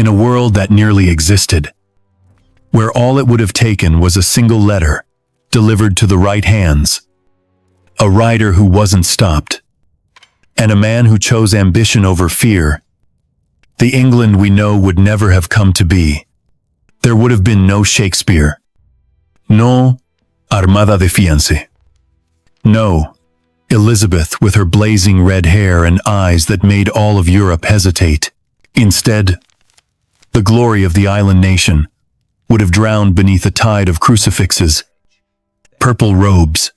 in a world that nearly existed, where all it would have taken was a single letter, delivered to the right hands, a rider who wasn't stopped, and a man who chose ambition over fear, the England we know would never have come to be. There would have been no Shakespeare, no Armada de Fiancé, no Elizabeth with her blazing red hair and eyes that made all of Europe hesitate. Instead, the glory of the island nation would have drowned beneath a tide of crucifixes, purple robes,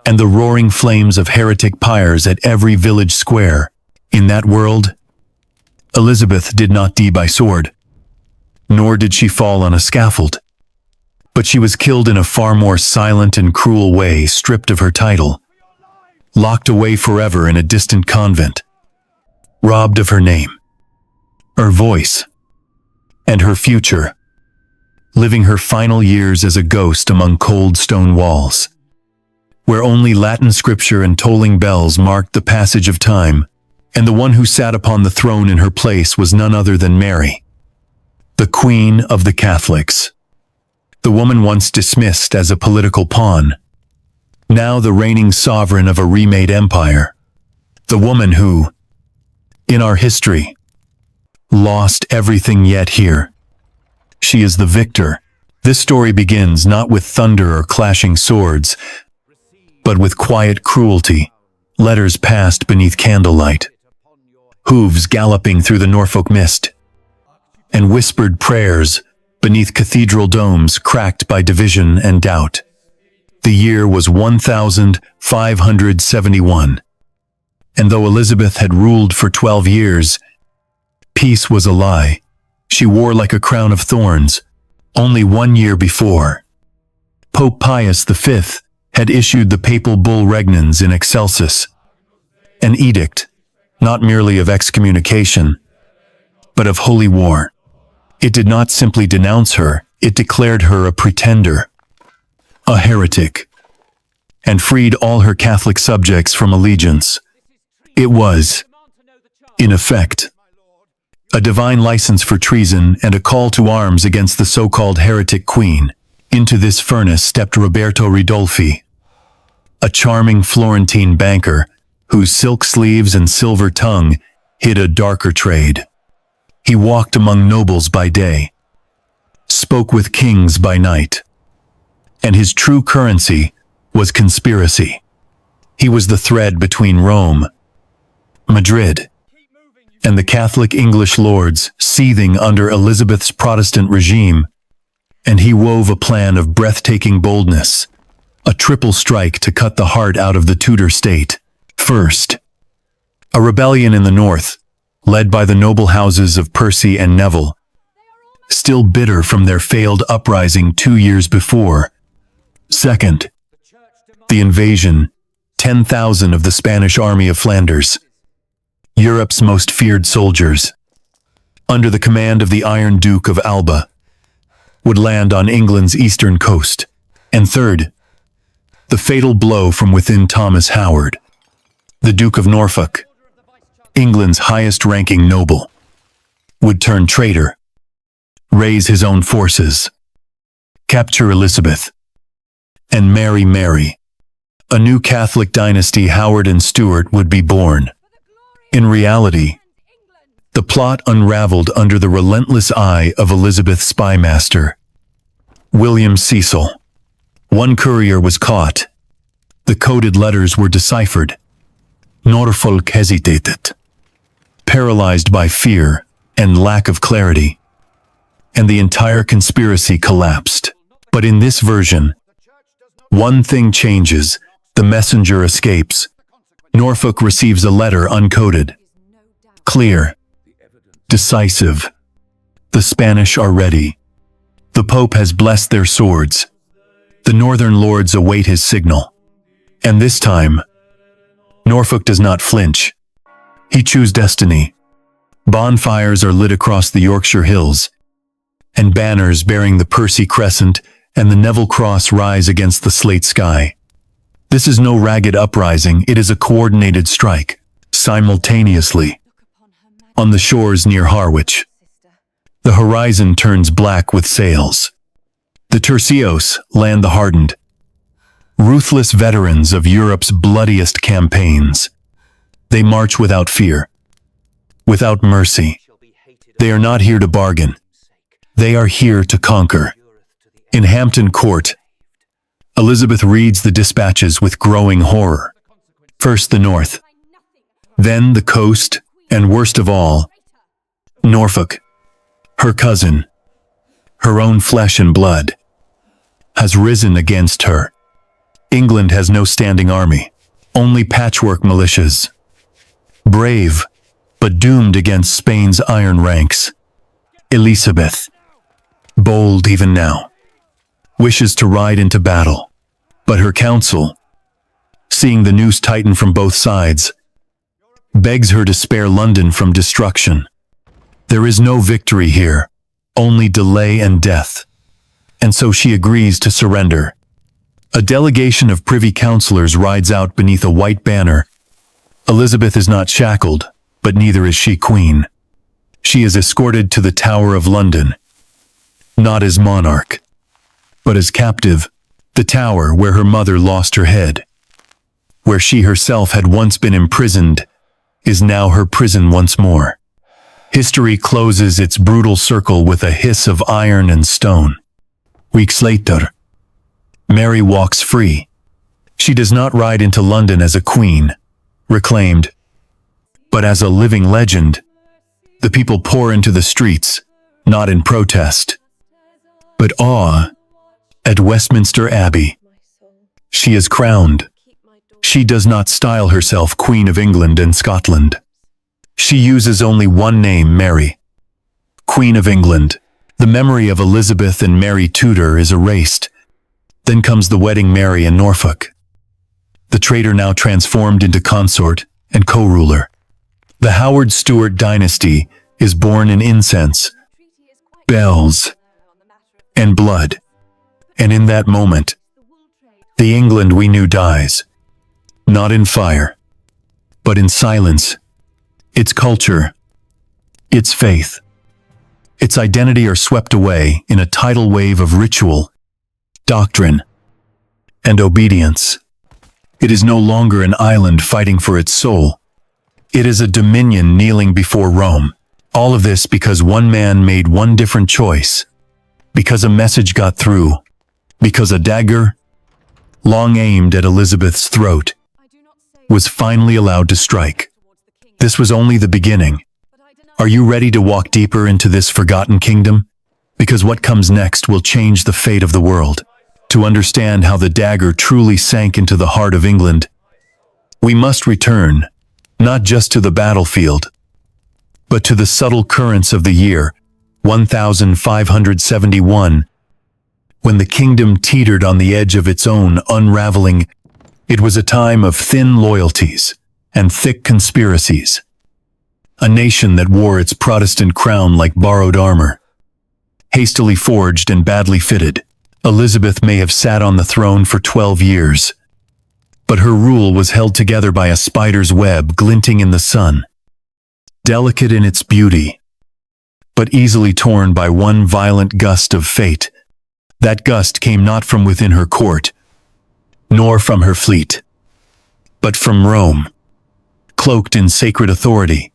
and the roaring flames of heretic pyres at every village square. In that world, Elizabeth did not die by sword, nor did she fall on a scaffold, but she was killed in a far more silent and cruel way, stripped of her title, locked away forever in a distant convent, robbed of her name, her voice, and her future, living her final years as a ghost among cold stone walls, where only Latin scripture and tolling bells marked the passage of time, and the one who sat upon the throne in her place was none other than Mary, the Queen of the Catholics. The woman once dismissed as a political pawn, now the reigning sovereign of a remade empire. The woman who, in our history, lost everything yet here, she is the victor. This story begins not with thunder or clashing swords, but with quiet cruelty, letters passed beneath candlelight, hooves galloping through the Norfolk mist, and whispered prayers beneath cathedral domes cracked by division and doubt. The year was 1571, and though Elizabeth had ruled for 12 years, peace was a lie she wore like a crown of thorns. Only 1 year before, Pope Pius V had issued the papal bull Regnans in Excelsis, an edict not merely of excommunication, but of holy war. It did not simply denounce her, it declared her a pretender, a heretic, and freed all her Catholic subjects from allegiance. It was, in effect, a divine license for treason and a call to arms against the so-called heretic queen. Into this furnace stepped Roberto Ridolfi, a charming Florentine banker whose silk sleeves and silver tongue hid a darker trade. He walked among nobles by day, spoke with kings by night, and his true currency was conspiracy. He was the thread between Rome, Madrid, and the Catholic English lords seething under Elizabeth's Protestant regime, and he wove a plan of breathtaking boldness, a triple strike to cut the heart out of the Tudor state. First, a rebellion in the north, led by the noble houses of Percy and Neville, still bitter from their failed uprising 2 years before. Second, the invasion, 10,000 of the Spanish army of Flanders, Europe's most feared soldiers, under the command of the Iron Duke of Alba, would land on England's eastern coast. And third, the fatal blow from within Thomas Howard, the Duke of Norfolk, England's highest-ranking noble, would turn traitor, raise his own forces, capture Elizabeth, and marry Mary. A new Catholic dynasty, Howard and Stuart, would be born. In reality, the plot unraveled under the relentless eye of Elizabeth's spymaster, William Cecil. One courier was caught. The coded letters were deciphered. Norfolk hesitated, paralyzed by fear and lack of clarity, and the entire conspiracy collapsed. But in this version, one thing changes. The messenger escapes. Norfolk receives a letter uncoded, clear, decisive. The Spanish are ready. The Pope has blessed their swords. The northern lords await his signal. And this time, Norfolk does not flinch. He chooses destiny. Bonfires are lit across the Yorkshire hills, and banners bearing the Percy Crescent and the Neville Cross rise against the slate sky. This is no ragged uprising, it is a coordinated strike, simultaneously. On the shores near Harwich, The horizon turns black with sails. The tercios land the hardened, ruthless veterans of Europe's bloodiest campaigns. They march without fear, without mercy. They are not here to bargain. They are here to conquer. In Hampton Court, Elizabeth reads the dispatches with growing horror. First the north, then the coast, and worst of all, Norfolk, her cousin, her own flesh and blood, has risen against her. England has no standing army, only patchwork militias. Brave, but doomed against Spain's iron ranks. Elizabeth, bold even now, wishes to ride into battle, but her council, seeing the noose tighten from both sides, begs her to spare London from destruction. There is no victory here, only delay and death. And so she agrees to surrender. A delegation of privy councillors rides out beneath a white banner. Elizabeth is not shackled, but neither is she queen. She is escorted to the Tower of London, not as monarch, but as captive, the tower where her mother lost her head, where she herself had once been imprisoned, is now her prison once more. History closes its brutal circle with a hiss of iron and stone. Weeks later, Mary walks free. She does not ride into London as a queen, reclaimed, but as a living legend. The people pour into the streets, not in protest, but awe. At Westminster Abbey, she is crowned. She does not style herself Queen of England and Scotland. She uses only one name, Mary, Queen of England. The memory of Elizabeth and Mary Tudor is erased. Then comes the wedding Mary and Norfolk. The traitor now transformed into consort and co-ruler. The Howard Stuart dynasty is born in incense, bells, and blood. And in that moment, the England we knew dies, not in fire, but in silence. Its culture, its faith, its identity are swept away in a tidal wave of ritual, doctrine, and obedience. It is no longer an island fighting for its soul. It is a dominion kneeling before Rome. All of this because one man made one different choice, because a message got through, because a dagger, long aimed at Elizabeth's throat, was finally allowed to strike. This was only the beginning. Are you ready to walk deeper into this forgotten kingdom? Because what comes next will change the fate of the world. To understand how the dagger truly sank into the heart of England, we must return, not just to the battlefield, but to the subtle currents of the year 1571, when the kingdom teetered on the edge of its own unraveling. It was a time of thin loyalties and thick conspiracies. A nation that wore its Protestant crown like borrowed armor. Hastily forged and badly fitted, Elizabeth may have sat on the throne for 12 years, but her rule was held together by a spider's web glinting in the sun. Delicate in its beauty, but easily torn by one violent gust of fate. That gust came not from within her court, nor from her fleet, but from Rome, cloaked in sacred authority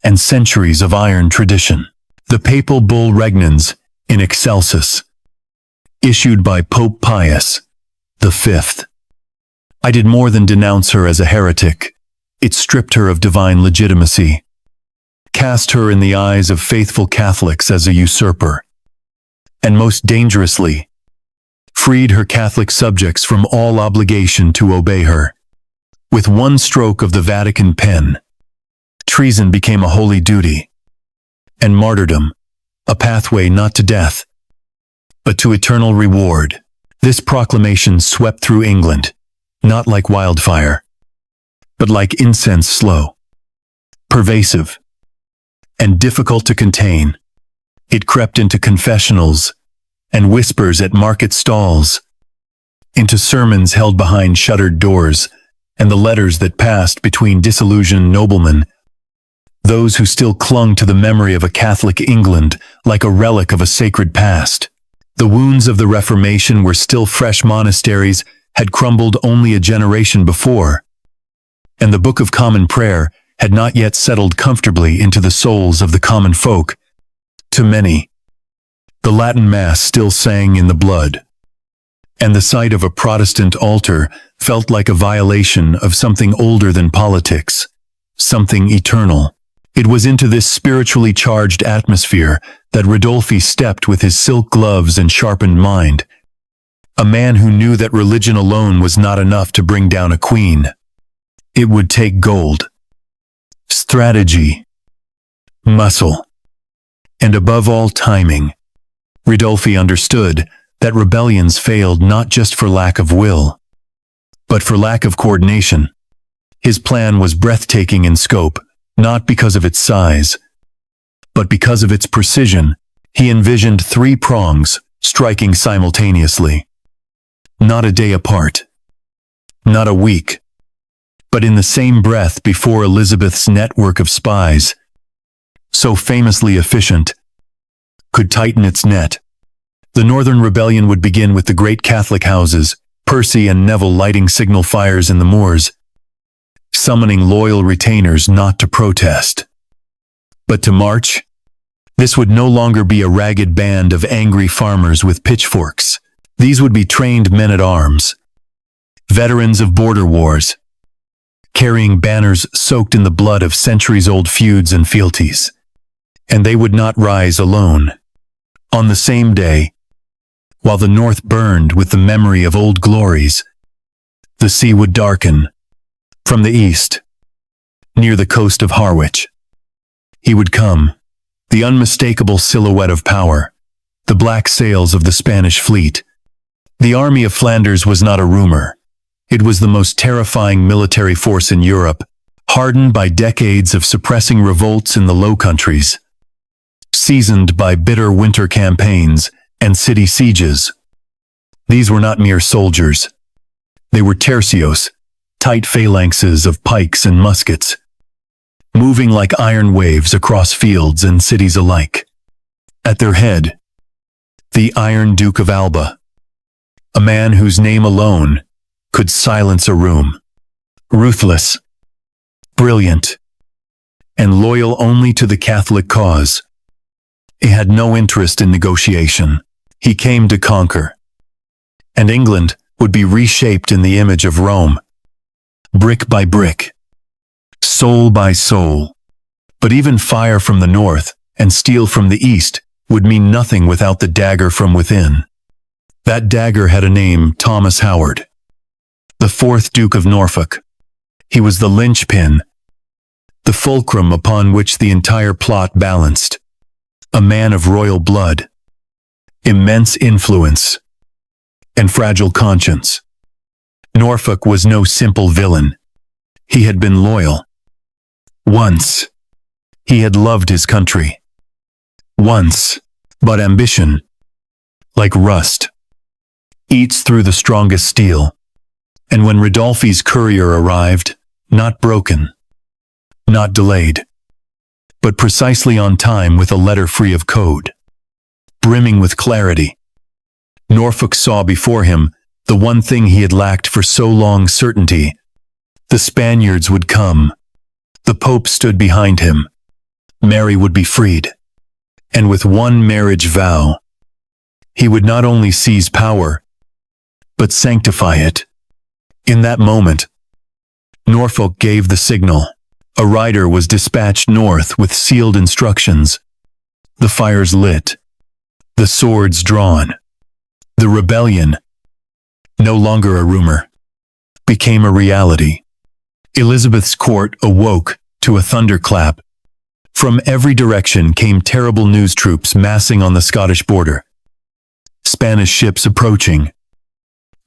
and centuries of iron tradition. The papal bull Regnans in Excelsis, issued by Pope Pius V. I did more than denounce her as a heretic. It stripped her of divine legitimacy, cast her in the eyes of faithful Catholics as a usurper, and most dangerously, freed her Catholic subjects from all obligation to obey her. With one stroke of the Vatican pen, treason became a holy duty, and martyrdom a pathway not to death, but to eternal reward. This proclamation swept through England, not like wildfire, but like incense, slow, pervasive, and difficult to contain. It crept into confessionals and whispers at market stalls, into sermons held behind shuttered doors, and the letters that passed between disillusioned noblemen. those who still clung to the memory of a Catholic England like a relic of a sacred past. The wounds of the Reformation were still fresh. Monasteries had crumbled only a generation before, and the Book of Common Prayer had not yet settled comfortably into the souls of the common folk. To many, the Latin Mass still sang in the blood, and the sight of a Protestant altar felt like a violation of something older than politics, something eternal. It was into this spiritually charged atmosphere that Ridolfi stepped with his silk gloves and sharpened mind, a man who knew that religion alone was not enough to bring down a queen. It would take gold, strategy, muscle, and above all timing. Ridolfi understood that rebellions failed not just for lack of will, but for lack of coordination. His plan was breathtaking in scope, not because of its size, but because of its precision. He envisioned 3 prongs striking simultaneously, not a day apart, not a week, but in the same breath before Elizabeth's network of spies, so famously efficient, could tighten its net. The Northern Rebellion would begin with the great Catholic houses, Percy and Neville lighting signal fires in the moors, summoning loyal retainers not to protest, but to march. This would no longer be a ragged band of angry farmers with pitchforks. These would be trained men-at-arms, veterans of border wars, carrying banners soaked in the blood of centuries-old feuds and fealties. And they would not rise alone. On the same day, while the north burned with the memory of old glories, the sea would darken. From the east, near the coast of Harwich, he would come, the unmistakable silhouette of power, the black sails of the Spanish fleet. The army of Flanders was not a rumor. It was the most terrifying military force in Europe, hardened by decades of suppressing revolts in the Low Countries, seasoned by bitter winter campaigns and city sieges. These were not mere soldiers. They were tercios, tight phalanxes of pikes and muskets, moving like iron waves across fields and cities alike. At their head, the Iron Duke of Alba, a man whose name alone could silence a room. Ruthless, brilliant, and loyal only to the Catholic cause. He had no interest in negotiation. He came to conquer. And England would be reshaped in the image of Rome, brick by brick, soul by soul. But even fire from the north and steel from the east would mean nothing without the dagger from within. That dagger had a name: Thomas Howard, the 4th Duke of Norfolk. He was the linchpin, the fulcrum upon which the entire plot balanced. A man of royal blood, immense influence, and fragile conscience. Norfolk was no simple villain. He had been loyal. Once, he had loved his country. Once, but ambition, like rust, eats through the strongest steel. And when Ridolfi's courier arrived, not broken, not delayed, but precisely on time with a letter free of code, brimming with clarity, Norfolk saw before him the one thing he had lacked for so long: certainty. The Spaniards would come. The Pope stood behind him. Mary would be freed. And with one marriage vow, he would not only seize power, but sanctify it. In that moment, Norfolk gave the signal. A rider was dispatched north with sealed instructions. The fires lit, the swords drawn. The rebellion, no longer a rumor, became a reality. Elizabeth's court awoke to a thunderclap. From every direction came terrible news: troops massing on the Scottish border, Spanish ships approaching,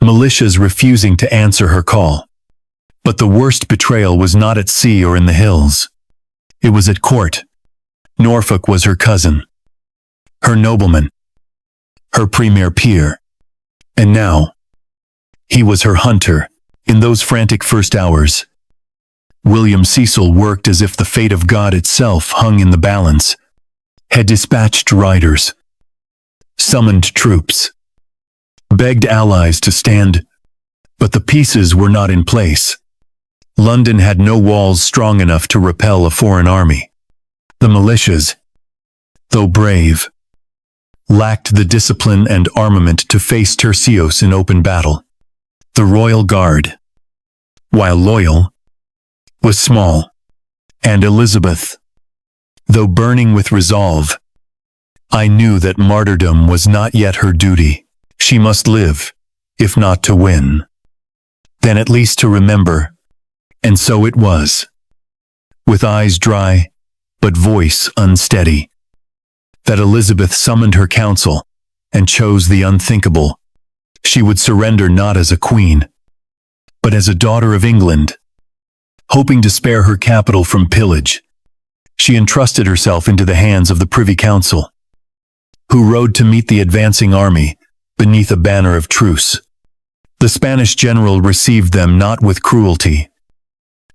militias refusing to answer her call. But the worst betrayal was not at sea or in the hills. It was at court. Norfolk was her cousin, her nobleman, her premier peer. And now, he was her hunter. In those frantic first hours, William Cecil worked as if the fate of God itself hung in the balance, had dispatched riders, summoned troops, begged allies to stand, but the pieces were not in place. London had no walls strong enough to repel a foreign army. The militias, though brave, lacked the discipline and armament to face tercios in open battle. The Royal Guard, while loyal, was small, and Elizabeth, though burning with resolve, I knew that martyrdom was not yet her duty. She must live, if not to win, then at least to remember, and so it was. With eyes dry, but voice unsteady, that Elizabeth summoned her council and chose the unthinkable. She would surrender not as a queen, but as a daughter of England. Hoping to spare her capital from pillage, she entrusted herself into the hands of the Privy Council, who rode to meet the advancing army beneath a banner of truce. The Spanish general received them not with cruelty,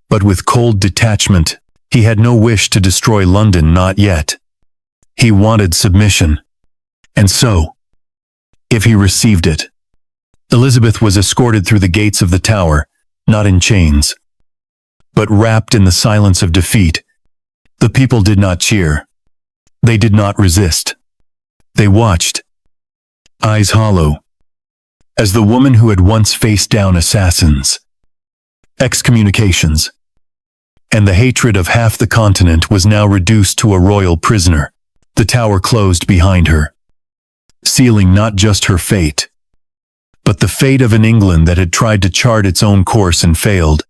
but with cold detachment. He had no wish to destroy London, not yet. He wanted submission, and so, if he received it, Elizabeth was escorted through the gates of the Tower, not in chains, but wrapped in the silence of defeat. The people did not cheer. They did not resist. They watched, eyes hollow, as the woman who had once faced down assassins, excommunications, and the hatred of half the continent was now reduced to a royal prisoner. The Tower closed behind her, sealing not just her fate, but the fate of an England that had tried to chart its own course and failed.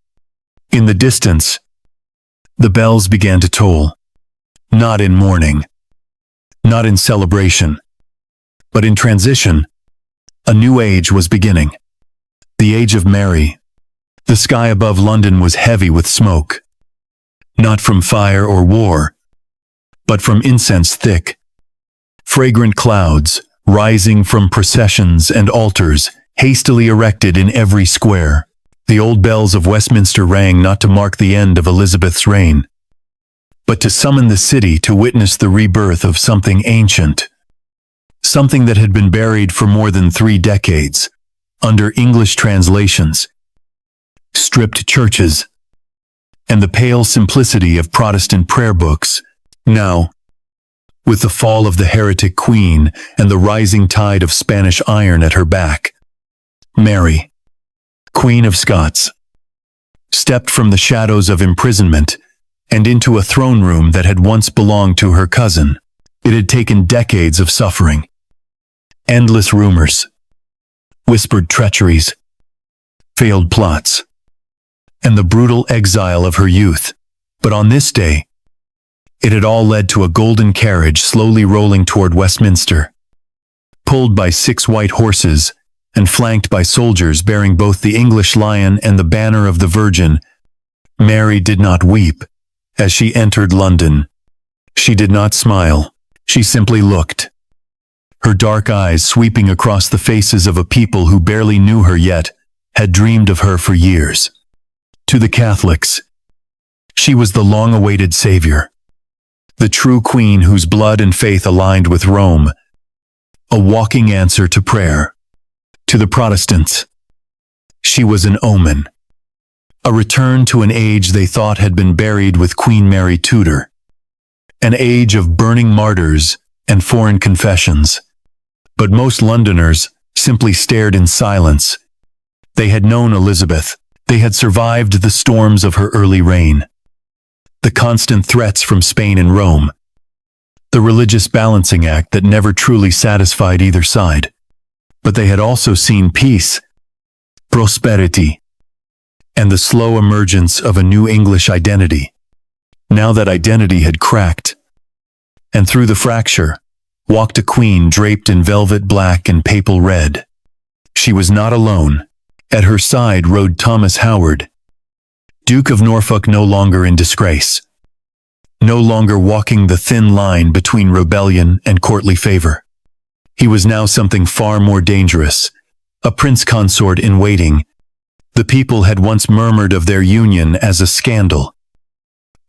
In the distance, the bells began to toll, not in mourning, not in celebration, but in transition. A new age was beginning, the age of Mary. The sky above London was heavy with smoke, not from fire or war, but from incense thick, fragrant clouds rising from processions and altars hastily erected in every square. The old bells of Westminster rang not to mark the end of Elizabeth's reign, but to summon the city to witness the rebirth of something ancient, something that had been buried for more than 3 decades, under English translations, stripped churches, and the pale simplicity of Protestant prayer books. Now, with the fall of the heretic queen and the rising tide of Spanish iron at her back, Mary, Queen of Scots, stepped from the shadows of imprisonment and into a throne room that had once belonged to her cousin. It had taken decades of suffering, endless rumors, whispered treacheries, failed plots, and the brutal exile of her youth. But on this day, it had all led to a golden carriage slowly rolling toward Westminster, pulled by 6 white horses and flanked by soldiers bearing both the English lion and the banner of the Virgin. Mary did not weep as she entered London. She did not smile. She simply looked, her dark eyes sweeping across the faces of a people who barely knew her yet had dreamed of her for years. To the Catholics, she was the long-awaited savior, the true queen whose blood and faith aligned with Rome, a walking answer to prayer. To the Protestants, she was an omen, a return to an age they thought had been buried with Queen Mary Tudor, an age of burning martyrs and foreign confessions. But most Londoners simply stared in silence. They had known Elizabeth. They had survived the storms of her early reign, the constant threats from Spain and Rome, the religious balancing act that never truly satisfied either side. But they had also seen peace, prosperity, and the slow emergence of a new English identity. Now that identity had cracked, and through the fracture walked a queen draped in velvet black and papal red. She was not alone. At her side rode Thomas Howard, Duke of Norfolk, no longer in disgrace, no longer walking the thin line between rebellion and courtly favor. He was now something far more dangerous, a prince consort in waiting, The people had once murmured of their union as a scandal.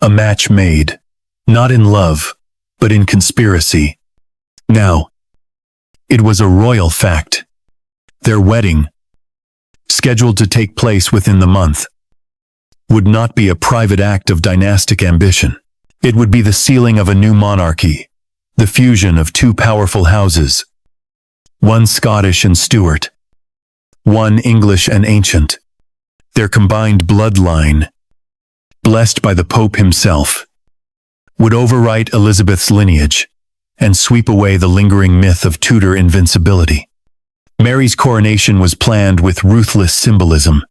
A match made, not in love, but in conspiracy. Now, it was a royal fact. Their wedding, scheduled to take place within the month, would not be a private act of dynastic ambition. It would be the sealing of a new monarchy, the fusion of two powerful houses, one Scottish and Stuart, one English and ancient. Their combined bloodline, blessed by the Pope himself, would overwrite Elizabeth's lineage and sweep away the lingering myth of Tudor invincibility. Mary's coronation was planned with ruthless symbolism.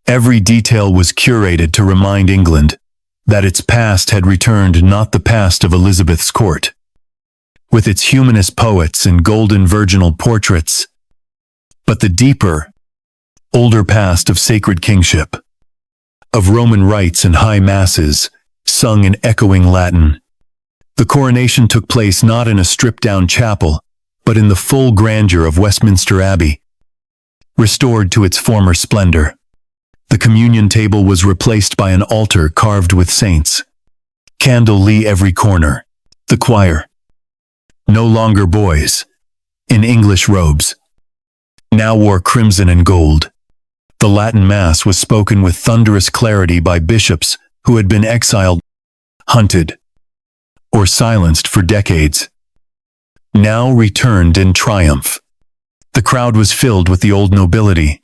Every detail was curated to remind England that its past had returned, not the past of Elizabeth's court. With its humanist poets and golden virginal portraits, but the deeper, older past of sacred kingship, of Roman rites and high masses, sung in echoing Latin. The coronation took place not in a stripped-down chapel, but in the full grandeur of Westminster Abbey, restored to its former splendor. The communion table was replaced by an altar carved with saints. Candle lit every corner. The choir, no longer boys, in English robes, now wore crimson and gold. The Latin Mass was spoken with thunderous clarity by bishops who had been exiled, hunted, or silenced for decades, now returned in triumph. The crowd was filled with the old nobility,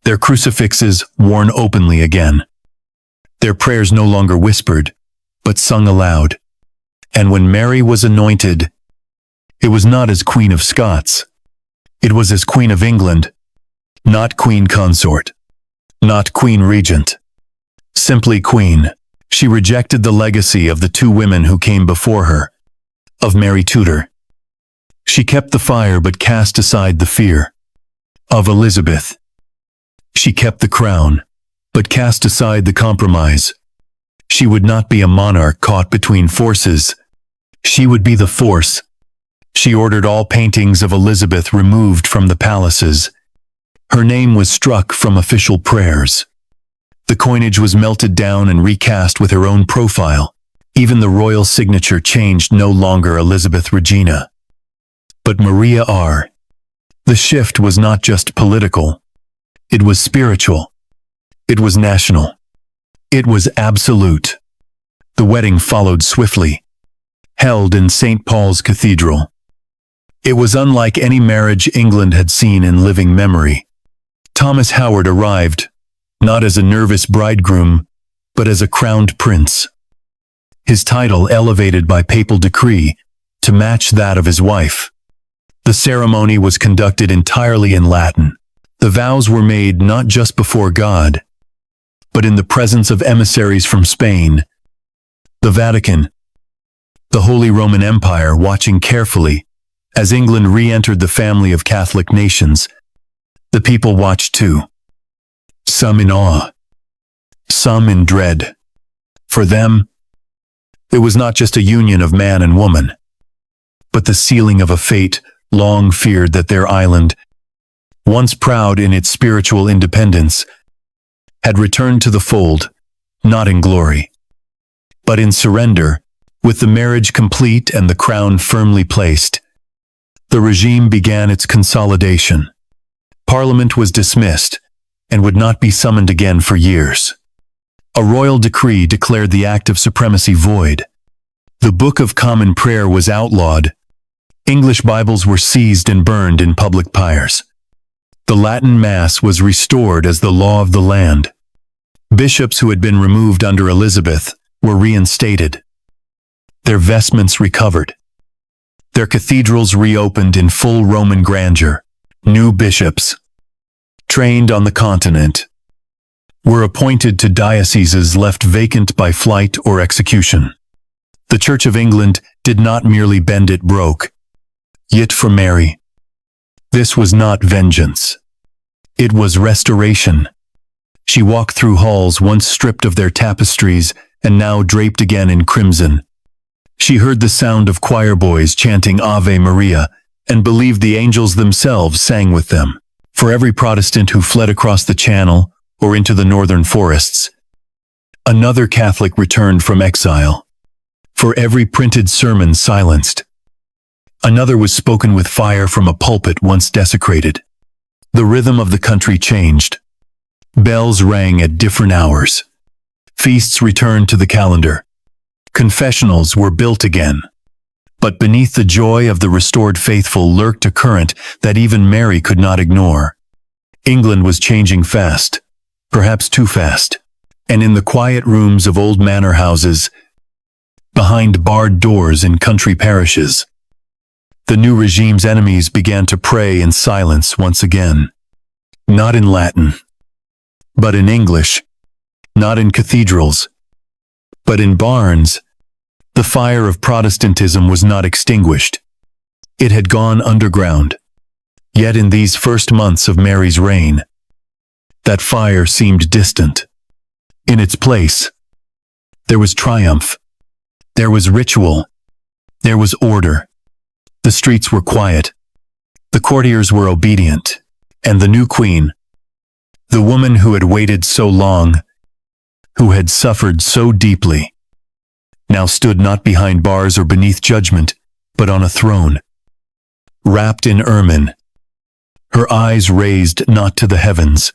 their crucifixes worn openly again, their prayers no longer whispered, but sung aloud. And when Mary was anointed, it was not as Queen of Scots, it was as Queen of England, not Queen Consort, not Queen Regent, simply Queen. She rejected the legacy of the two women who came before her, of Mary Tudor. She kept the fire but cast aside the fear, of Elizabeth. She kept the crown, but cast aside the compromise. She would not be a monarch caught between forces. She would be the force. She ordered all paintings of Elizabeth removed from the palaces. Her name was struck from official prayers. The coinage was melted down and recast with her own profile. Even the royal signature changed, no longer Elizabeth Regina, but Maria R. The shift was not just political. It was spiritual. It was national. It was absolute. The wedding followed swiftly, held in St. Paul's Cathedral. It was unlike any marriage England had seen in living memory. Thomas Howard arrived, not as a nervous bridegroom, but as a crowned prince. His title elevated by papal decree to match that of his wife. The ceremony was conducted entirely in Latin. The vows were made not just before God, but in the presence of emissaries from Spain, the Vatican, the Holy Roman Empire, watching carefully as England re-entered the family of Catholic nations. The people watched too, some in awe, some in dread. For them, it was not just a union of man and woman, but the sealing of a fate long feared, that their island, once proud in its spiritual independence, had returned to the fold, not in glory, but in surrender. With the marriage complete and the crown firmly placed, the regime began its consolidation. Parliament was dismissed and would not be summoned again for years. A royal decree declared the Act of Supremacy void. The Book of Common Prayer was outlawed. English Bibles were seized and burned in public pyres. The Latin Mass was restored as the law of the land. Bishops who had been removed under Elizabeth were reinstated. Their vestments recovered. Their cathedrals reopened in full Roman grandeur. New bishops, trained on the continent, were appointed to dioceses left vacant by flight or execution. The Church of England did not merely bend, it broke. Yet for Mary, this was not vengeance. It was restoration. She walked through halls once stripped of their tapestries and now draped again in crimson. She heard the sound of choir boys chanting Ave Maria and believed the angels themselves sang with them. For every Protestant who fled across the Channel or into the northern forests. Another Catholic returned from exile. For every printed sermon silenced, another was spoken with fire from a pulpit once desecrated. The rhythm of the country changed. Bells rang at different hours. Feasts returned to the calendar. Confessionals were built again. But beneath the joy of the restored faithful lurked a current that even Mary could not ignore. England was changing fast, perhaps too fast. And in the quiet rooms of old manor houses, behind barred doors in country parishes, the new regime's enemies began to pray in silence once again. Not in Latin, but in English. Not in cathedrals, but in barns. The fire of Protestantism was not extinguished. It had gone underground. Yet in these first months of Mary's reign, that fire seemed distant. In its place, there was triumph. There was ritual. There was order. The streets were quiet. The courtiers were obedient. And the new queen, the woman who had waited so long, who had suffered so deeply, now stood not behind bars or beneath judgment, but on a throne, wrapped in ermine, her eyes raised not to the heavens,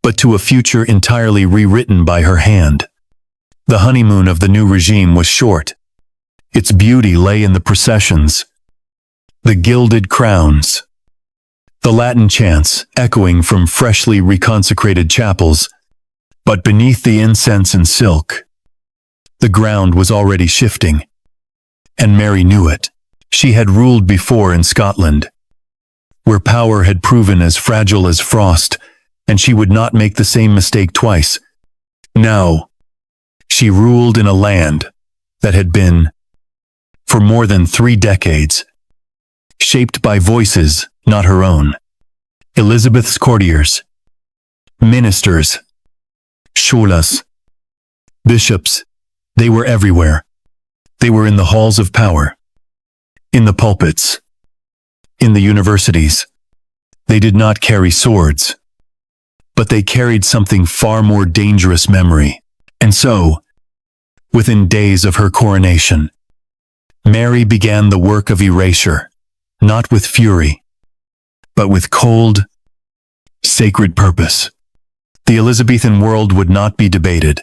but to a future entirely rewritten by her hand. The honeymoon of the new regime was short. Its beauty lay in the processions, the gilded crowns, the Latin chants echoing from freshly reconsecrated chapels. But beneath the incense and silk, the ground was already shifting. And Mary knew it. She had ruled before in Scotland, where power had proven as fragile as frost, and she would not make the same mistake twice. Now, she ruled in a land that had been, for more than 3 decades, shaped by voices not her own. Elizabeth's courtiers, ministers, shulas, bishops, they were everywhere. They were in the halls of power, in the pulpits, in the universities. They did not carry swords, but they carried something far more dangerous: memory. And so, within days of her coronation, Mary began the work of erasure, not with fury, but with cold, sacred purpose. The Elizabethan world would not be debated.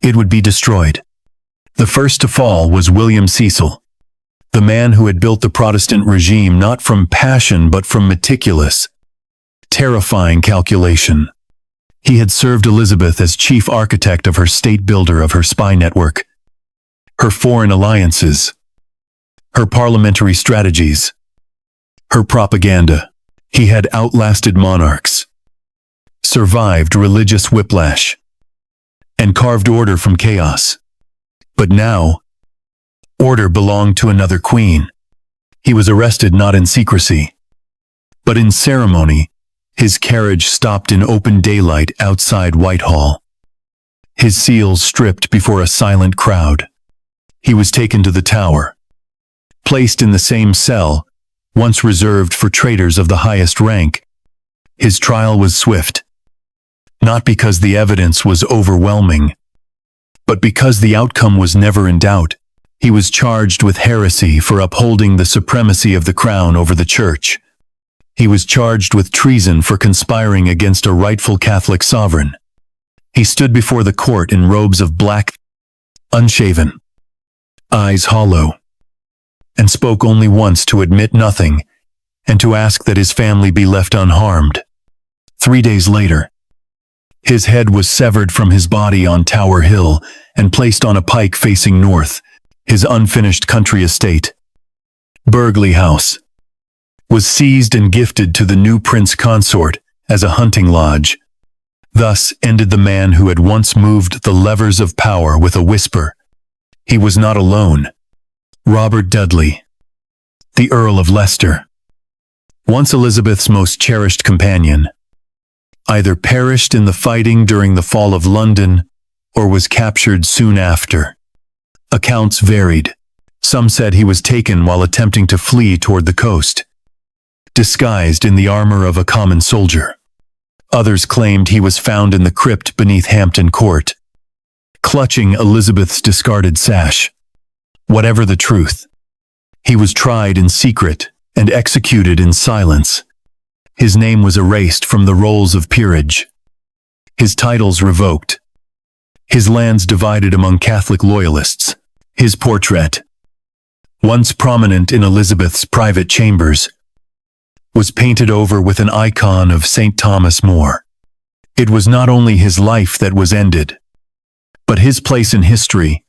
It would be destroyed. The first to fall was William Cecil, the man who had built the Protestant regime not from passion but from meticulous, terrifying calculation. He had served Elizabeth as chief architect of her state builder, of her spy network, her foreign alliances, her parliamentary strategies, her propaganda. He had outlasted monarchs, survived religious whiplash, and carved order from chaos. But now, order belonged to another queen. He was arrested not in secrecy, but in ceremony. His carriage stopped in open daylight outside Whitehall. His seals stripped before a silent crowd. He was taken to the Tower, placed in the same cell once reserved for traitors of the highest rank. His trial was swift, not because the evidence was overwhelming, but because the outcome was never in doubt. He was charged with heresy for upholding the supremacy of the crown over the church. He was charged with treason for conspiring against a rightful Catholic sovereign. He stood before the court in robes of black, unshaven, eyes hollow, and spoke only once to admit nothing and to ask that his family be left unharmed. 3 days later, his head was severed from his body on Tower Hill and placed on a pike facing north. His unfinished country estate, Burghley House, was seized and gifted to the new prince consort as a hunting lodge. Thus ended the man who had once moved the levers of power with a whisper. He was not alone. Robert Dudley, the Earl of Leicester, once Elizabeth's most cherished companion, either perished in the fighting during the fall of London or was captured soon after. Accounts varied. Some said he was taken while attempting to flee toward the coast, disguised in the armor of a common soldier. Others claimed he was found in the crypt beneath Hampton Court, clutching Elizabeth's discarded sash. Whatever the truth, he was tried in secret and executed in silence. His name was erased from the rolls of peerage, his titles revoked, his lands divided among Catholic loyalists. His portrait, once prominent in Elizabeth's private chambers, was painted over with an icon of St. Thomas More. It was not only his life that was ended, but his place in history.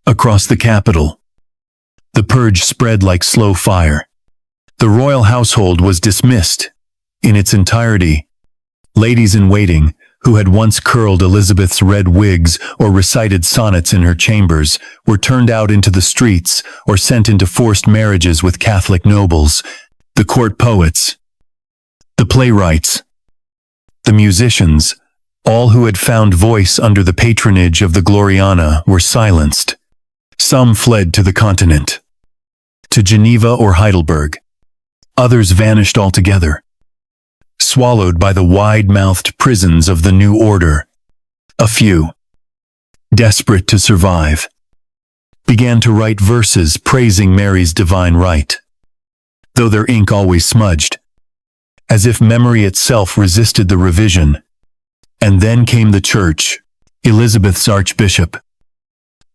Across the capital, the purge spread like slow fire. The royal household was dismissed in its entirety. Ladies-in-waiting, who had once curled Elizabeth's red wigs or recited sonnets in her chambers, were turned out into the streets or sent into forced marriages with Catholic nobles. The court poets, the playwrights, the musicians, all who had found voice under the patronage of the Gloriana, were silenced. Some fled to the continent, to Geneva or Heidelberg. Others vanished altogether, swallowed by the wide-mouthed prisons of the new order. A few, desperate to survive, began to write verses praising Mary's divine right, though their ink always smudged, as if memory itself resisted the revision. And then came the church. Elizabeth's archbishop,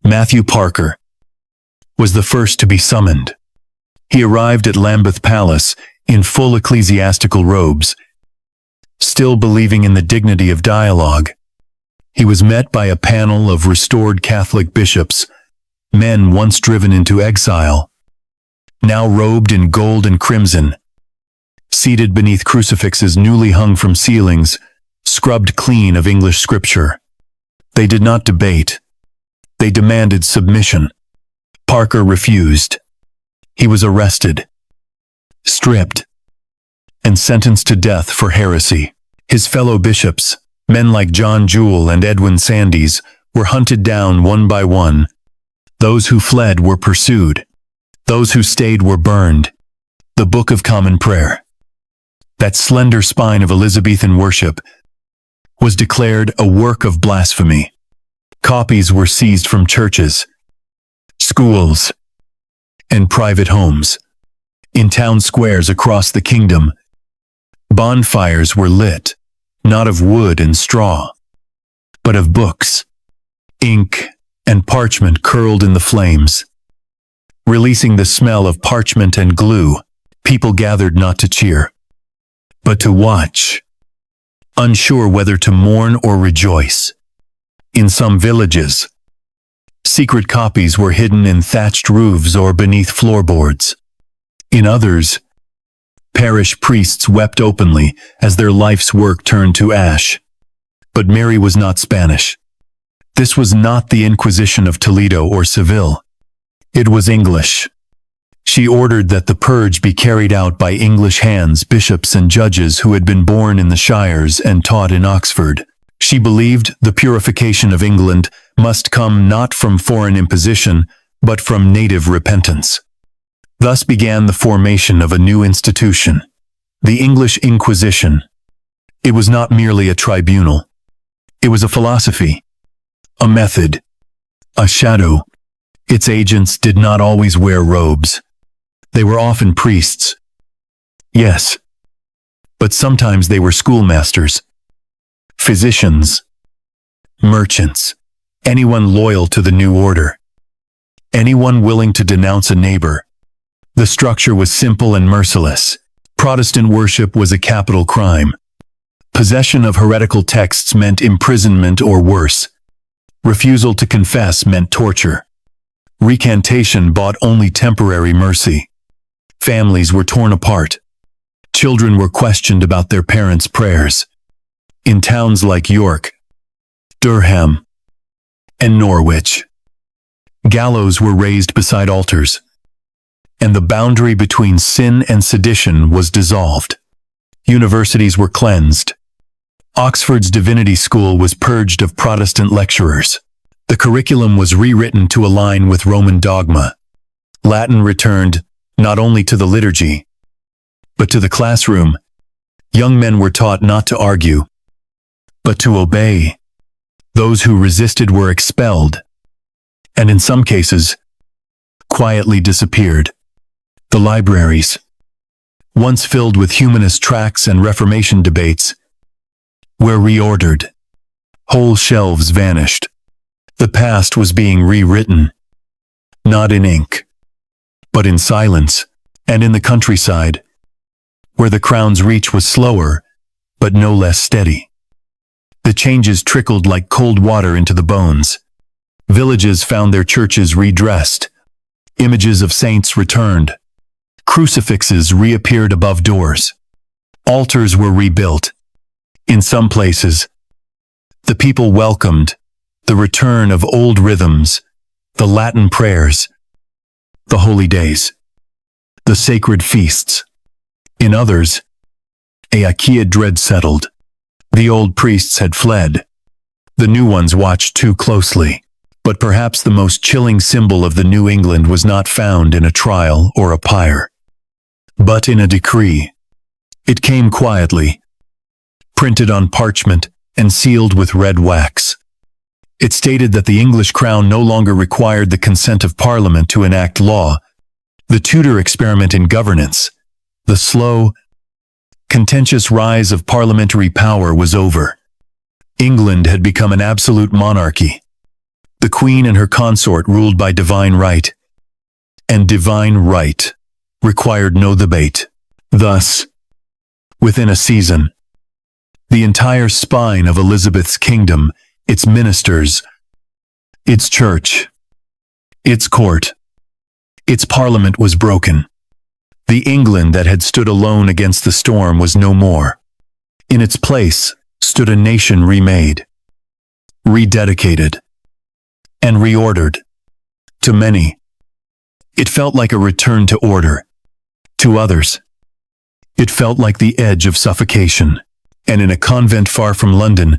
Matthew Parker, was the first to be summoned. He arrived at Lambeth Palace in full ecclesiastical robes, still believing in the dignity of dialogue. He was met by a panel of restored Catholic bishops, men once driven into exile, now robed in gold and crimson, seated beneath crucifixes newly hung from ceilings, scrubbed clean of English scripture. They did not debate. They demanded submission. Parker refused. He was arrested, stripped, and sentenced to death for heresy. His fellow bishops, men like John Jewel and Edwin Sandys, were hunted down one by one. Those who fled were pursued. Those who stayed were burned. The Book of Common Prayer, that slender spine of Elizabethan worship, was declared a work of blasphemy. Copies were seized from churches, schools, and private homes. In town squares across the kingdom, bonfires were lit, not of wood and straw, but of books. Ink and parchment curled in the flames, releasing the smell of parchment and glue. People gathered not to cheer, but to watch, unsure whether to mourn or rejoice. In some villages, secret copies were hidden in thatched roofs or beneath floorboards. In others, parish priests wept openly as their life's work turned to ash. But Mary was not Spanish. This was not the Inquisition of Toledo or Seville. It was English. She ordered that the purge be carried out by English hands, bishops and judges who had been born in the shires and taught in Oxford. She believed the purification of England must come not from foreign imposition, but from native repentance. Thus began the formation of a new institution, the English Inquisition. It was not merely a tribunal. It was a philosophy, a method, a shadow. Its agents did not always wear robes. They were often priests. Yes, but sometimes they were schoolmasters, physicians, merchants, anyone loyal to the new order, anyone willing to denounce a neighbor. The structure was simple and merciless. Protestant worship was a capital crime. Possession of heretical texts meant imprisonment or worse. Refusal to confess meant torture. Recantation bought only temporary mercy. Families were torn apart. Children were questioned about their parents' prayers. In towns like York, Durham, and Norwich, gallows were raised beside altars, and the boundary between sin and sedition was dissolved. Universities were cleansed. Oxford's Divinity School was purged of Protestant lecturers. The curriculum was rewritten to align with Roman dogma. Latin returned not only to the liturgy, but to the classroom. Young men were taught not to argue, But to obey, those who resisted were expelled, and in some cases, quietly disappeared. The libraries, once filled with humanist tracts and Reformation debates, were reordered. Whole shelves vanished. The past was being rewritten, not in ink, but in silence, and in the countryside, where the crown's reach was slower, but no less steady. The changes trickled like cold water into the bones. Villages found their churches redressed. Images of saints returned. Crucifixes reappeared above doors. Altars were rebuilt. In some places, the people welcomed the return of old rhythms, the Latin prayers, the holy days, the sacred feasts. In others, a Achaea dread settled. The old priests had fled. The new ones watched too closely. But perhaps the most chilling symbol of the New England was not found in a trial or a pyre, but in a decree. It came quietly, printed on parchment and sealed with red wax. It stated that the English crown no longer required the consent of Parliament to enact law. The Tudor experiment in governance, the slow, contentious rise of parliamentary power was over. England had become an absolute monarchy. The Queen and her consort ruled by divine right, and divine right required no debate. Thus, within a season, the entire spine of Elizabeth's kingdom, its ministers, its church, its court, its parliament was broken. The England that had stood alone against the storm was no more. In its place stood a nation remade, rededicated, and reordered. To many, it felt like a return to order. To others, it felt like the edge of suffocation. And in a convent far from London,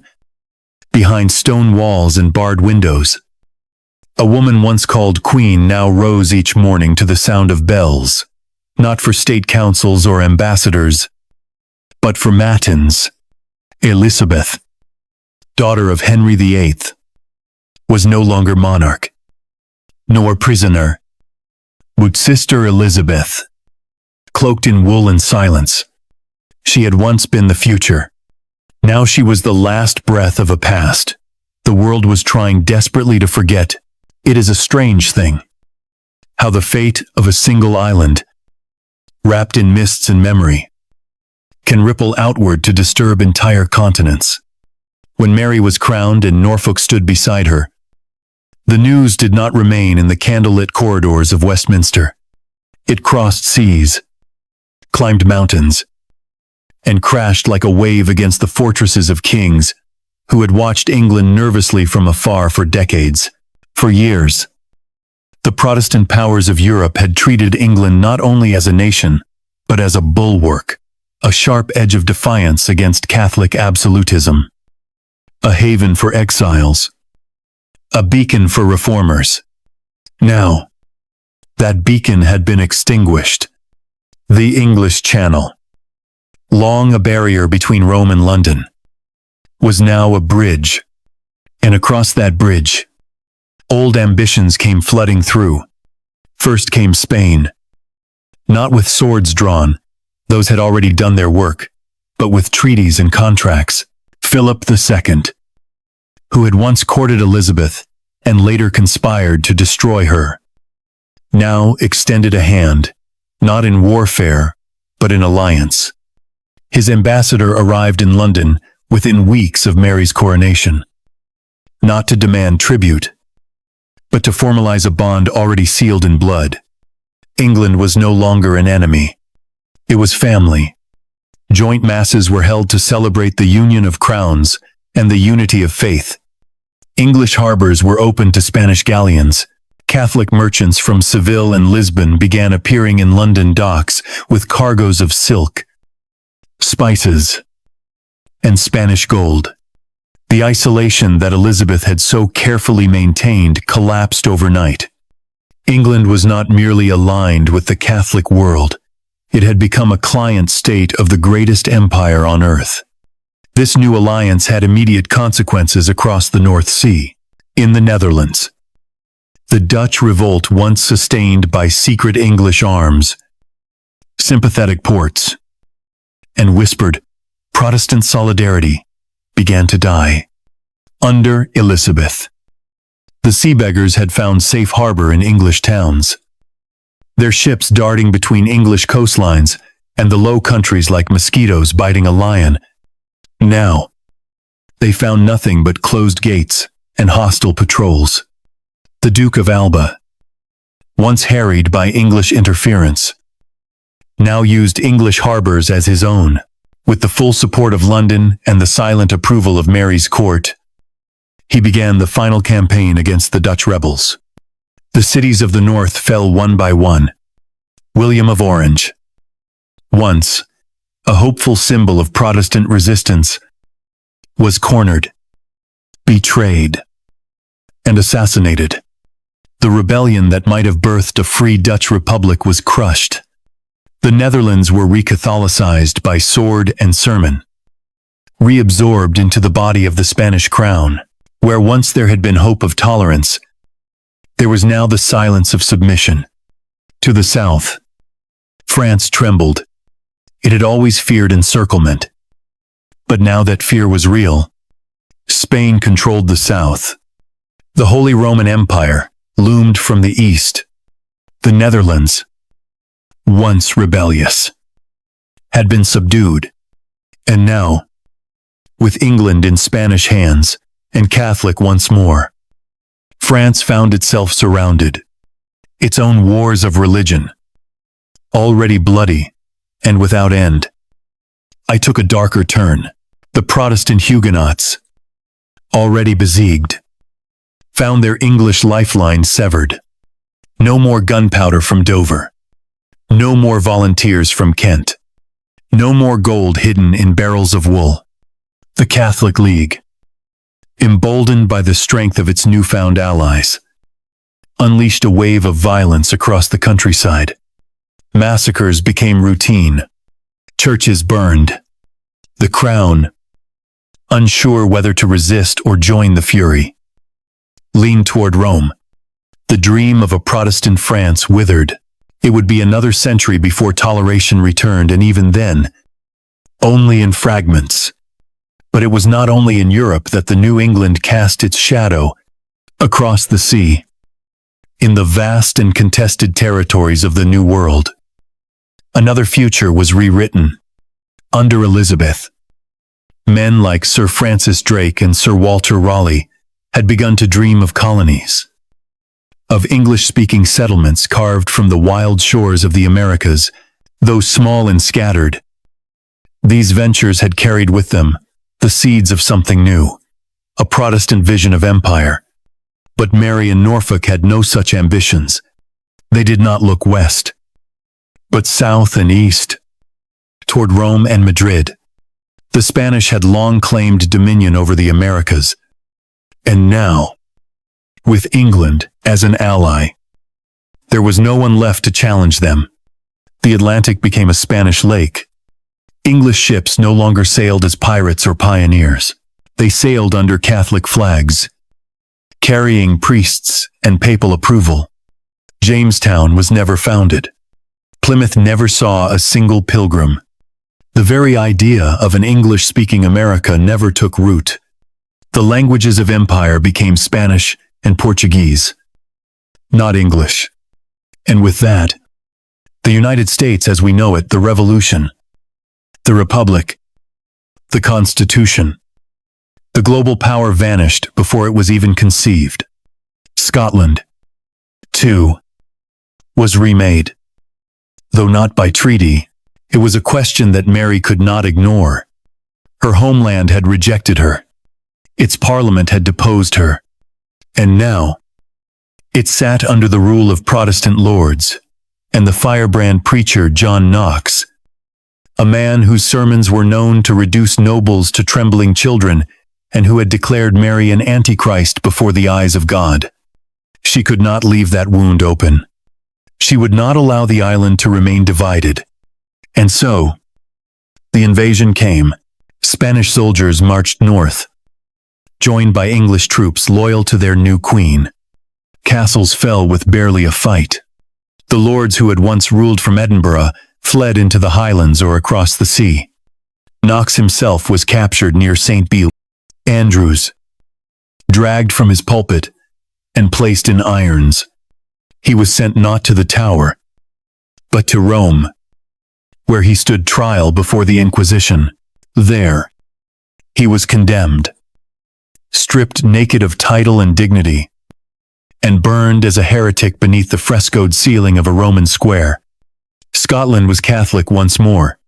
behind stone walls and barred windows, a woman once called Queen now rose each morning to the sound of bells, not for state councils or ambassadors, but for matins. Elizabeth, daughter of Henry VIII, was no longer monarch, nor prisoner, but Sister Elizabeth, cloaked in wool and silence. She had once been the future. Now she was the last breath of a past. The world was trying desperately to forget. It is a strange thing, how the fate of a single island, wrapped in mists and memory, can ripple outward to disturb entire continents. When Mary was crowned and Norfolk stood beside her, the news did not remain in the candlelit corridors of Westminster. It crossed seas, climbed mountains, and crashed like a wave against the fortresses of kings who had watched England nervously from afar for decades. For years, the Protestant powers of Europe had treated England not only as a nation, but as a bulwark, a sharp edge of defiance against Catholic absolutism, a haven for exiles, a beacon for reformers. Now, that beacon had been extinguished. The English Channel, long a barrier between Rome and London, was now a bridge, and across that bridge, old ambitions came flooding through. First came Spain, not with swords drawn, those had already done their work, but with treaties and contracts. Philip II, who had once courted Elizabeth and later conspired to destroy her, now extended a hand, not in warfare, but in alliance. His ambassador arrived in London within weeks of Mary's coronation, not to demand tribute, but to formalize a bond already sealed in blood. England was no longer an enemy. It was family. Joint masses were held to celebrate the union of crowns and the unity of faith. English harbors were opened to Spanish galleons. Catholic merchants from Seville and Lisbon began appearing in London docks with cargoes of silk, spices, and Spanish gold. The isolation that Elizabeth had so carefully maintained collapsed overnight. England was not merely aligned with the Catholic world. It had become a client state of the greatest empire on earth. This new alliance had immediate consequences across the North Sea. In the Netherlands, the Dutch revolt, once sustained by secret English arms, sympathetic ports, and whispered Protestant solidarity, began to die. Under Elizabeth, the sea beggars had found safe harbor in English towns, their ships darting between English coastlines and the Low Countries like mosquitoes biting a lion. Now, they found nothing but closed gates and hostile patrols. The Duke of Alba, once harried by English interference, now used English harbors as his own. With the full support of London and the silent approval of Mary's court, he began the final campaign against the Dutch rebels. The cities of the north fell one by one. William of Orange, once a hopeful symbol of Protestant resistance, was cornered, betrayed, and assassinated. The rebellion that might have birthed a free Dutch republic was crushed. The Netherlands were re-Catholicized by sword and sermon, reabsorbed into the body of the Spanish crown. Where once there had been hope of tolerance, there was now the silence of submission. To the south, France trembled. It had always feared encirclement. But now that fear was real, Spain controlled the south. The Holy Roman Empire loomed from the east. The Netherlands, once rebellious, had been subdued. And now, with England in Spanish hands and Catholic once more, France found itself surrounded. Its own wars of religion, already bloody and without end. I took a darker turn. The Protestant Huguenots, already besieged, found their English lifeline severed. No more gunpowder from Dover. No more volunteers from Kent. No more gold hidden in barrels of wool. The Catholic League, emboldened by the strength of its newfound allies, unleashed a wave of violence across the countryside. Massacres became routine. Churches burned. The crown, unsure whether to resist or join the fury, leaned toward Rome. The dream of a Protestant France withered. It would be another century before toleration returned, and even then, only in fragments. But it was not only in Europe that the New England cast its shadow across the sea. In the vast and contested territories of the New World, another future was rewritten. Under Elizabeth, men like Sir Francis Drake and Sir Walter Raleigh had begun to dream of colonies, of English-speaking settlements carved from the wild shores of the Americas, though small and scattered. These ventures had carried with them the seeds of something new, a Protestant vision of empire. But Mary and Norfolk had no such ambitions. They did not look west, but south and east, toward Rome and Madrid. The Spanish had long claimed dominion over the Americas, and now, with England as an ally, there was no one left to challenge them. The Atlantic became a Spanish lake. English ships no longer sailed as pirates or pioneers. They sailed under Catholic flags, carrying priests and papal approval. Jamestown was never founded. Plymouth never saw a single pilgrim. The very idea of an English-speaking America never took root. The languages of empire became Spanish and Portuguese, not English. And with that, the United States as we know it, the Revolution, the Republic, the Constitution. The global power vanished before it was even conceived. Scotland, too, was remade. Though not by treaty, it was a question that Mary could not ignore. Her homeland had rejected her. Its parliament had deposed her. And now, it sat under the rule of Protestant lords, and the firebrand preacher John Knox, a man whose sermons were known to reduce nobles to trembling children, and who had declared Mary an antichrist before the eyes of God. She could not leave that wound open. She would not allow the island to remain divided. And so, the invasion came. Spanish soldiers marched north, joined by English troops loyal to their new queen. Castles fell with barely a fight. The lords who had once ruled from Edinburgh fled into the Highlands or across the sea. Knox himself was captured near St. Andrews, dragged from his pulpit, and placed in irons. He was sent not to the Tower, but to Rome, where he stood trial before the Inquisition. There, he was condemned, stripped naked of title and dignity, and burned as a heretic beneath the frescoed ceiling of a Roman square. Scotland was Catholic once more,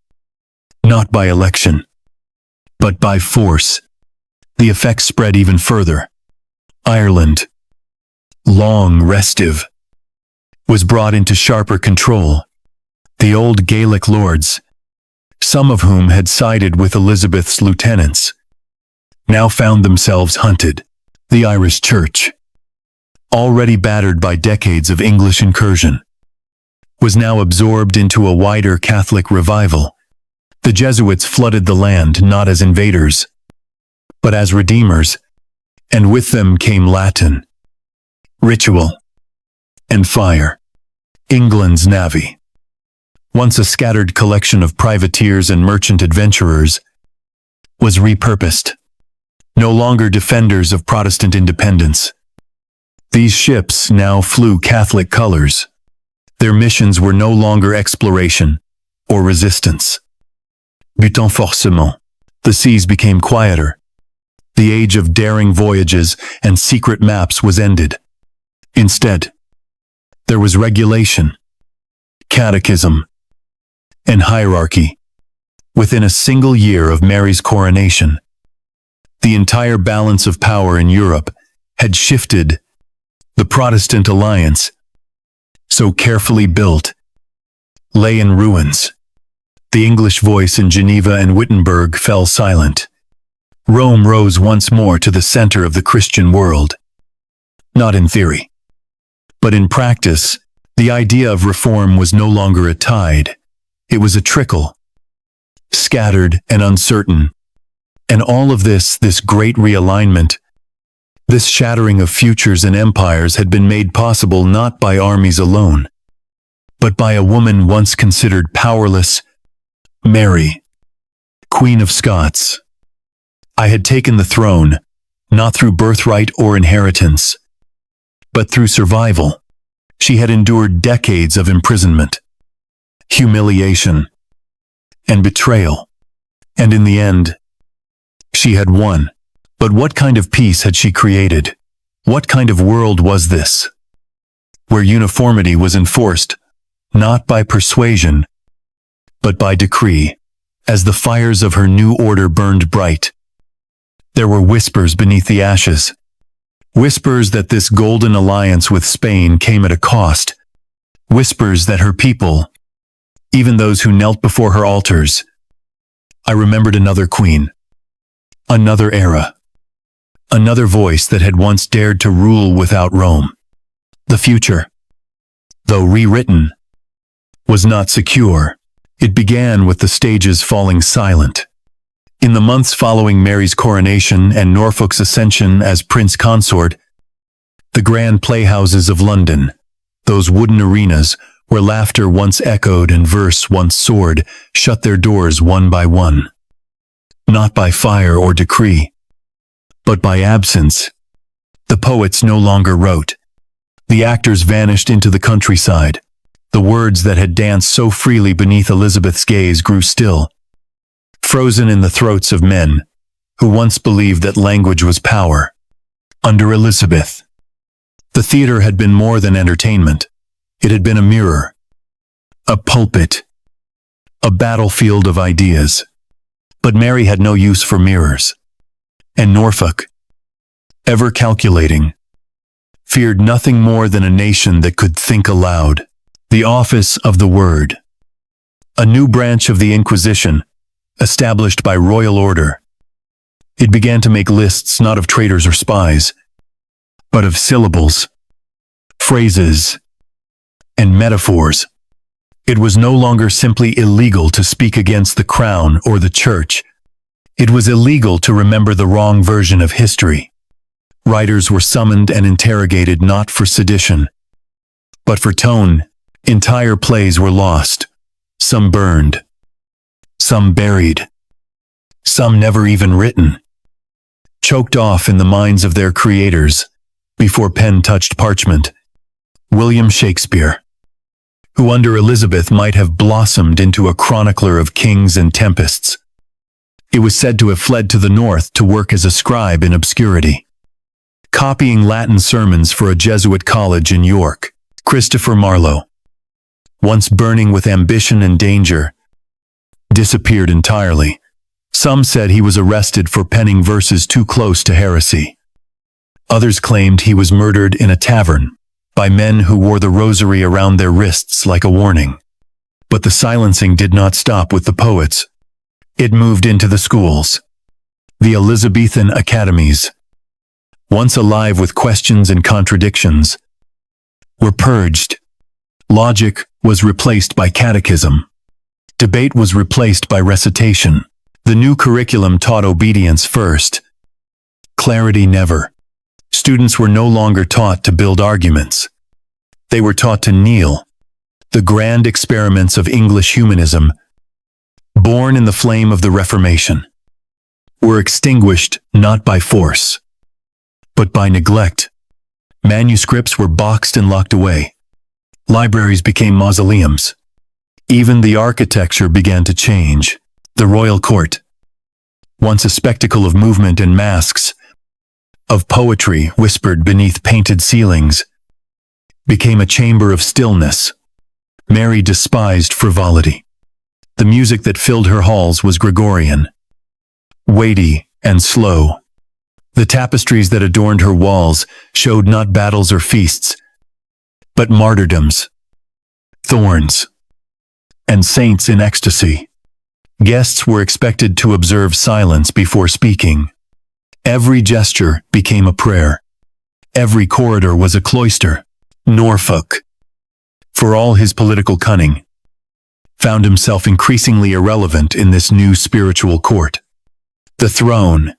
not by election, but by force. The effects spread even further. Ireland, long restive, was brought into sharper control. The old Gaelic lords, some of whom had sided with Elizabeth's lieutenants, now found themselves hunted. The Irish Church, already battered by decades of English incursion, was now absorbed into a wider Catholic revival. The Jesuits flooded the land not as invaders, but as redeemers, and with them came Latin, ritual, and fire. England's navy, once a scattered collection of privateers and merchant adventurers, was repurposed, no longer defenders of Protestant independence. These ships now flew Catholic colors. Their missions were no longer exploration or resistance. But unforgettable. The seas became quieter. The age of daring voyages and secret maps was ended. Instead, there was regulation, catechism, and hierarchy. Within a single year of Mary's coronation, the entire balance of power in Europe had shifted. The Protestant alliance, so carefully built, lay in ruins. The English voice in Geneva and Wittenberg fell silent. Rome rose once more to the center of the Christian world. Not in theory, but in practice, the idea of reform was no longer a tide. It was a trickle, scattered and uncertain. And all of this great realignment, this shattering of futures and empires had been made possible not by armies alone, but by a woman once considered powerless, Mary, Queen of Scots. I had taken the throne, not through birthright or inheritance, but through survival. She had endured decades of imprisonment, humiliation, and betrayal. And in the end, she had won. But what kind of peace had she created? What kind of world was this? Where uniformity was enforced, not by persuasion, but by decree. As the fires of her new order burned bright, there were whispers beneath the ashes. Whispers that this golden alliance with Spain came at a cost. Whispers that her people, even those who knelt before her altars. I remembered another queen, another era, another voice that had once dared to rule without Rome. The future, though rewritten, was not secure. It began with the stages falling silent. In the months following Mary's coronation and Norfolk's ascension as prince consort, the grand playhouses of London, those wooden arenas where laughter once echoed and verse once soared, shut their doors one by one. Not by fire or decree, but by absence. The poets no longer wrote. The actors vanished into the countryside. The words that had danced so freely beneath Elizabeth's gaze grew still, frozen in the throats of men who once believed that language was power. Under Elizabeth, the theater had been more than entertainment. It had been a mirror, a pulpit, a battlefield of ideas. But Mary had no use for mirrors. And Norfolk, ever calculating, feared nothing more than a nation that could think aloud. The office of the Word, a new branch of the Inquisition, established by royal order. It began to make lists not of traitors or spies, but of syllables, phrases, and metaphors. It was no longer simply illegal to speak against the crown or the church. It was illegal to remember the wrong version of history. Writers were summoned and interrogated not for sedition, but for tone. Entire plays were lost, some burned, some buried, some never even written, choked off in the minds of their creators before pen touched parchment. William Shakespeare, who under Elizabeth might have blossomed into a chronicler of kings and tempests. It was said to have fled to the north to work as a scribe in obscurity, copying Latin sermons for a Jesuit college in York. Christopher Marlowe, once burning with ambition and danger, disappeared entirely. Some said he was arrested for penning verses too close to heresy. Others claimed he was murdered in a tavern by men who wore the rosary around their wrists like a warning. But the silencing did not stop with the poets. It moved into the schools. The Elizabethan academies, once alive with questions and contradictions, were purged. Logic was replaced by catechism. Debate was replaced by recitation. The new curriculum taught obedience first, clarity never. Students were no longer taught to build arguments. They were taught to kneel. The grand experiments of English humanism, born in the flame of the Reformation, were extinguished not by force, but by neglect. Manuscripts were boxed and locked away. Libraries became mausoleums. Even the architecture began to change. The royal court, once a spectacle of movement and masks, of poetry whispered beneath painted ceilings, became a chamber of stillness. Mary despised frivolity. The music that filled her halls was Gregorian, weighty and slow. The tapestries that adorned her walls showed not battles or feasts, but martyrdoms, thorns, and saints in ecstasy. Guests were expected to observe silence before speaking. Every gesture became a prayer. Every corridor was a cloister. Norfolk, for all his political cunning, found himself increasingly irrelevant in this new spiritual court. The throne,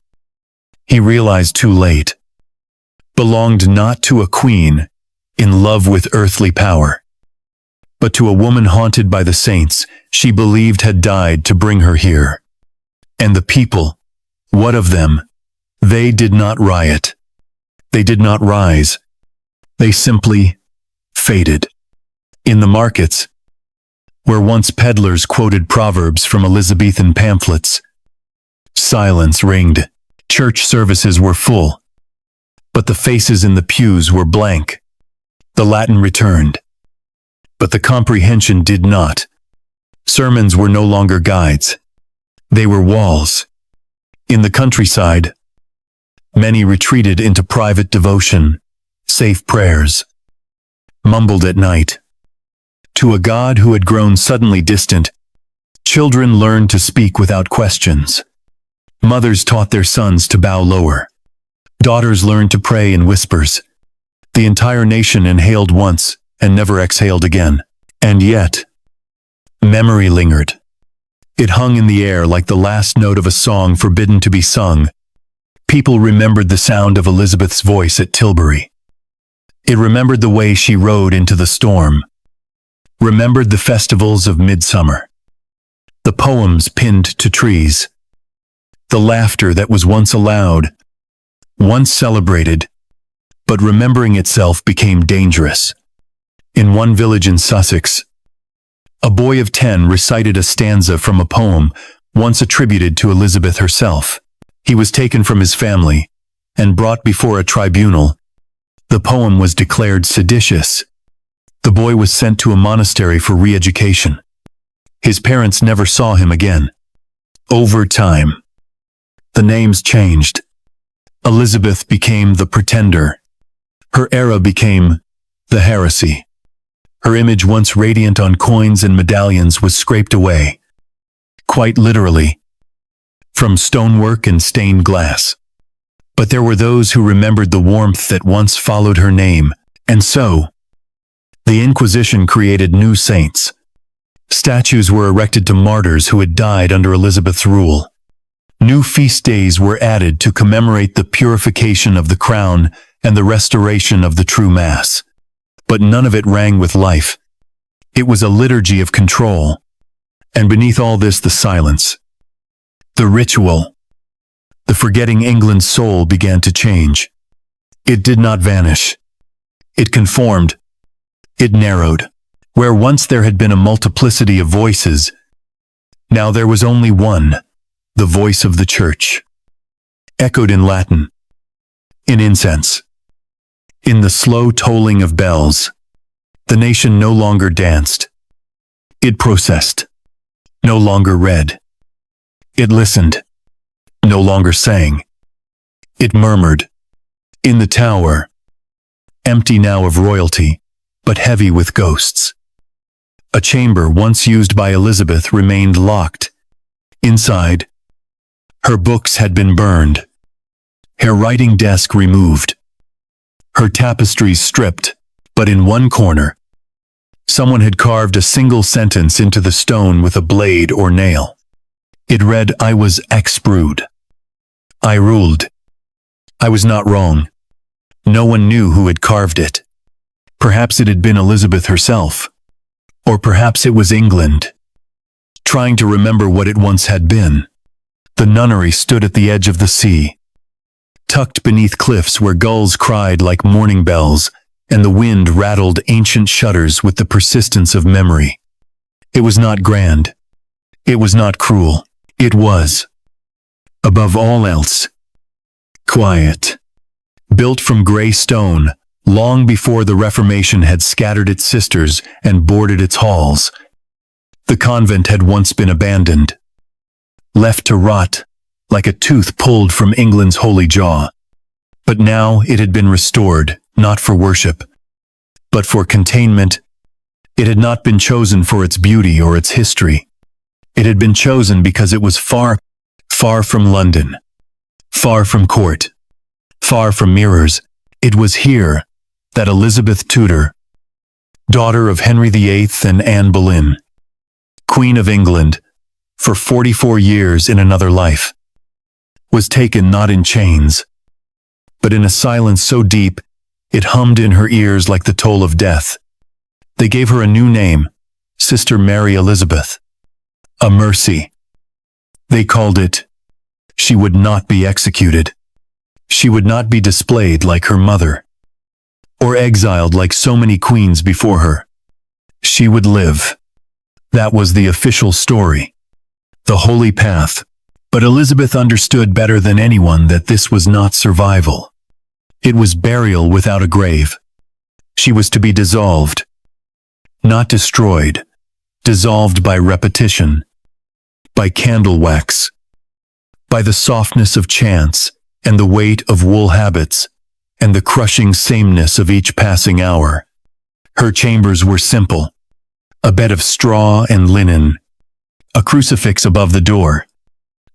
he realized too late, belonged not to a queen in love with earthly power, but to a woman haunted by the saints she believed had died to bring her here. And the people, what of them? They did not riot. They did not rise. They simply faded. In the markets, where once peddlers quoted proverbs from Elizabethan pamphlets, silence reigned. Church services were full, but the faces in the pews were blank. The Latin returned, but the comprehension did not. Sermons were no longer guides. They were walls. In the countryside, many retreated into private devotion, safe prayers, mumbled at night. To a God who had grown suddenly distant, children learned to speak without questions. Mothers taught their sons to bow lower. Daughters learned to pray in whispers. The entire nation inhaled once and never exhaled again. And yet, memory lingered. It hung in the air like the last note of a song forbidden to be sung. People remembered the sound of Elizabeth's voice at Tilbury. It remembered the way she rode into the storm. Remembered the festivals of midsummer. The poems pinned to trees. The laughter that was once allowed, once celebrated, but remembering itself became dangerous. In one village in Sussex, a boy of 10 recited a stanza from a poem once attributed to Elizabeth herself. He was taken from his family and brought before a tribunal. The poem was declared seditious. The boy was sent to a monastery for re-education. His parents never saw him again. Over time, the names changed. Elizabeth became the pretender. Her era became the heresy. Her image, once radiant on coins and medallions, was scraped away, quite literally, from stonework and stained glass. But there were those who remembered the warmth that once followed her name, and so, the Inquisition created new saints. Statues were erected to martyrs who had died under Elizabeth's rule. New feast days were added to commemorate the purification of the crown and the restoration of the true Mass. But none of it rang with life. It was a liturgy of control. And beneath all this, the silence. The ritual. The forgetting England's soul began to change. It did not vanish. It conformed. It narrowed. Where once there had been a multiplicity of voices, now there was only one, the voice of the Church. Echoed in Latin. In incense. In the slow tolling of bells. The nation no longer danced. It processed. No longer read. It listened. No longer sang. It murmured. In the tower. Empty now of royalty, but heavy with ghosts. A chamber once used by Elizabeth remained locked. Inside, her books had been burned. Her writing desk removed. Her tapestries stripped, but in one corner, someone had carved a single sentence into the stone with a blade or nail. It read, "I was ex-brood. I ruled. I was not wrong." No one knew who had carved it. Perhaps it had been Elizabeth herself. Or perhaps it was England. Trying to remember what it once had been. The nunnery stood at the edge of the sea, tucked beneath cliffs where gulls cried like morning bells, and the wind rattled ancient shutters with the persistence of memory. It was not grand. It was not cruel. It was, above all else, quiet. Built from gray stone, long before the Reformation had scattered its sisters and boarded its halls, the convent had once been abandoned, left to rot like a tooth pulled from England's holy jaw. But now it had been restored, not for worship, but for containment. It had not been chosen for its beauty or its history. It had been chosen because it was far, far from London, far from court, far from mirrors. It was here that Elizabeth Tudor, daughter of Henry VIII and Anne Boleyn, Queen of England, for 44 years in another life, was taken not in chains, but in a silence so deep it hummed in her ears like the toll of death. They gave her a new name, Sister Mary Elizabeth, a mercy. They called it, she would not be executed. She would not be displayed like her mother, or exiled like so many queens before her. She would live. That was the official story, the holy path. But Elizabeth understood better than anyone that this was not survival. It was burial without a grave. She was to be dissolved, not destroyed, dissolved by repetition, by candle wax, by the softness of chance and the weight of wool habits and the crushing sameness of each passing hour. Her chambers were simple, a bed of straw and linen, a crucifix above the door,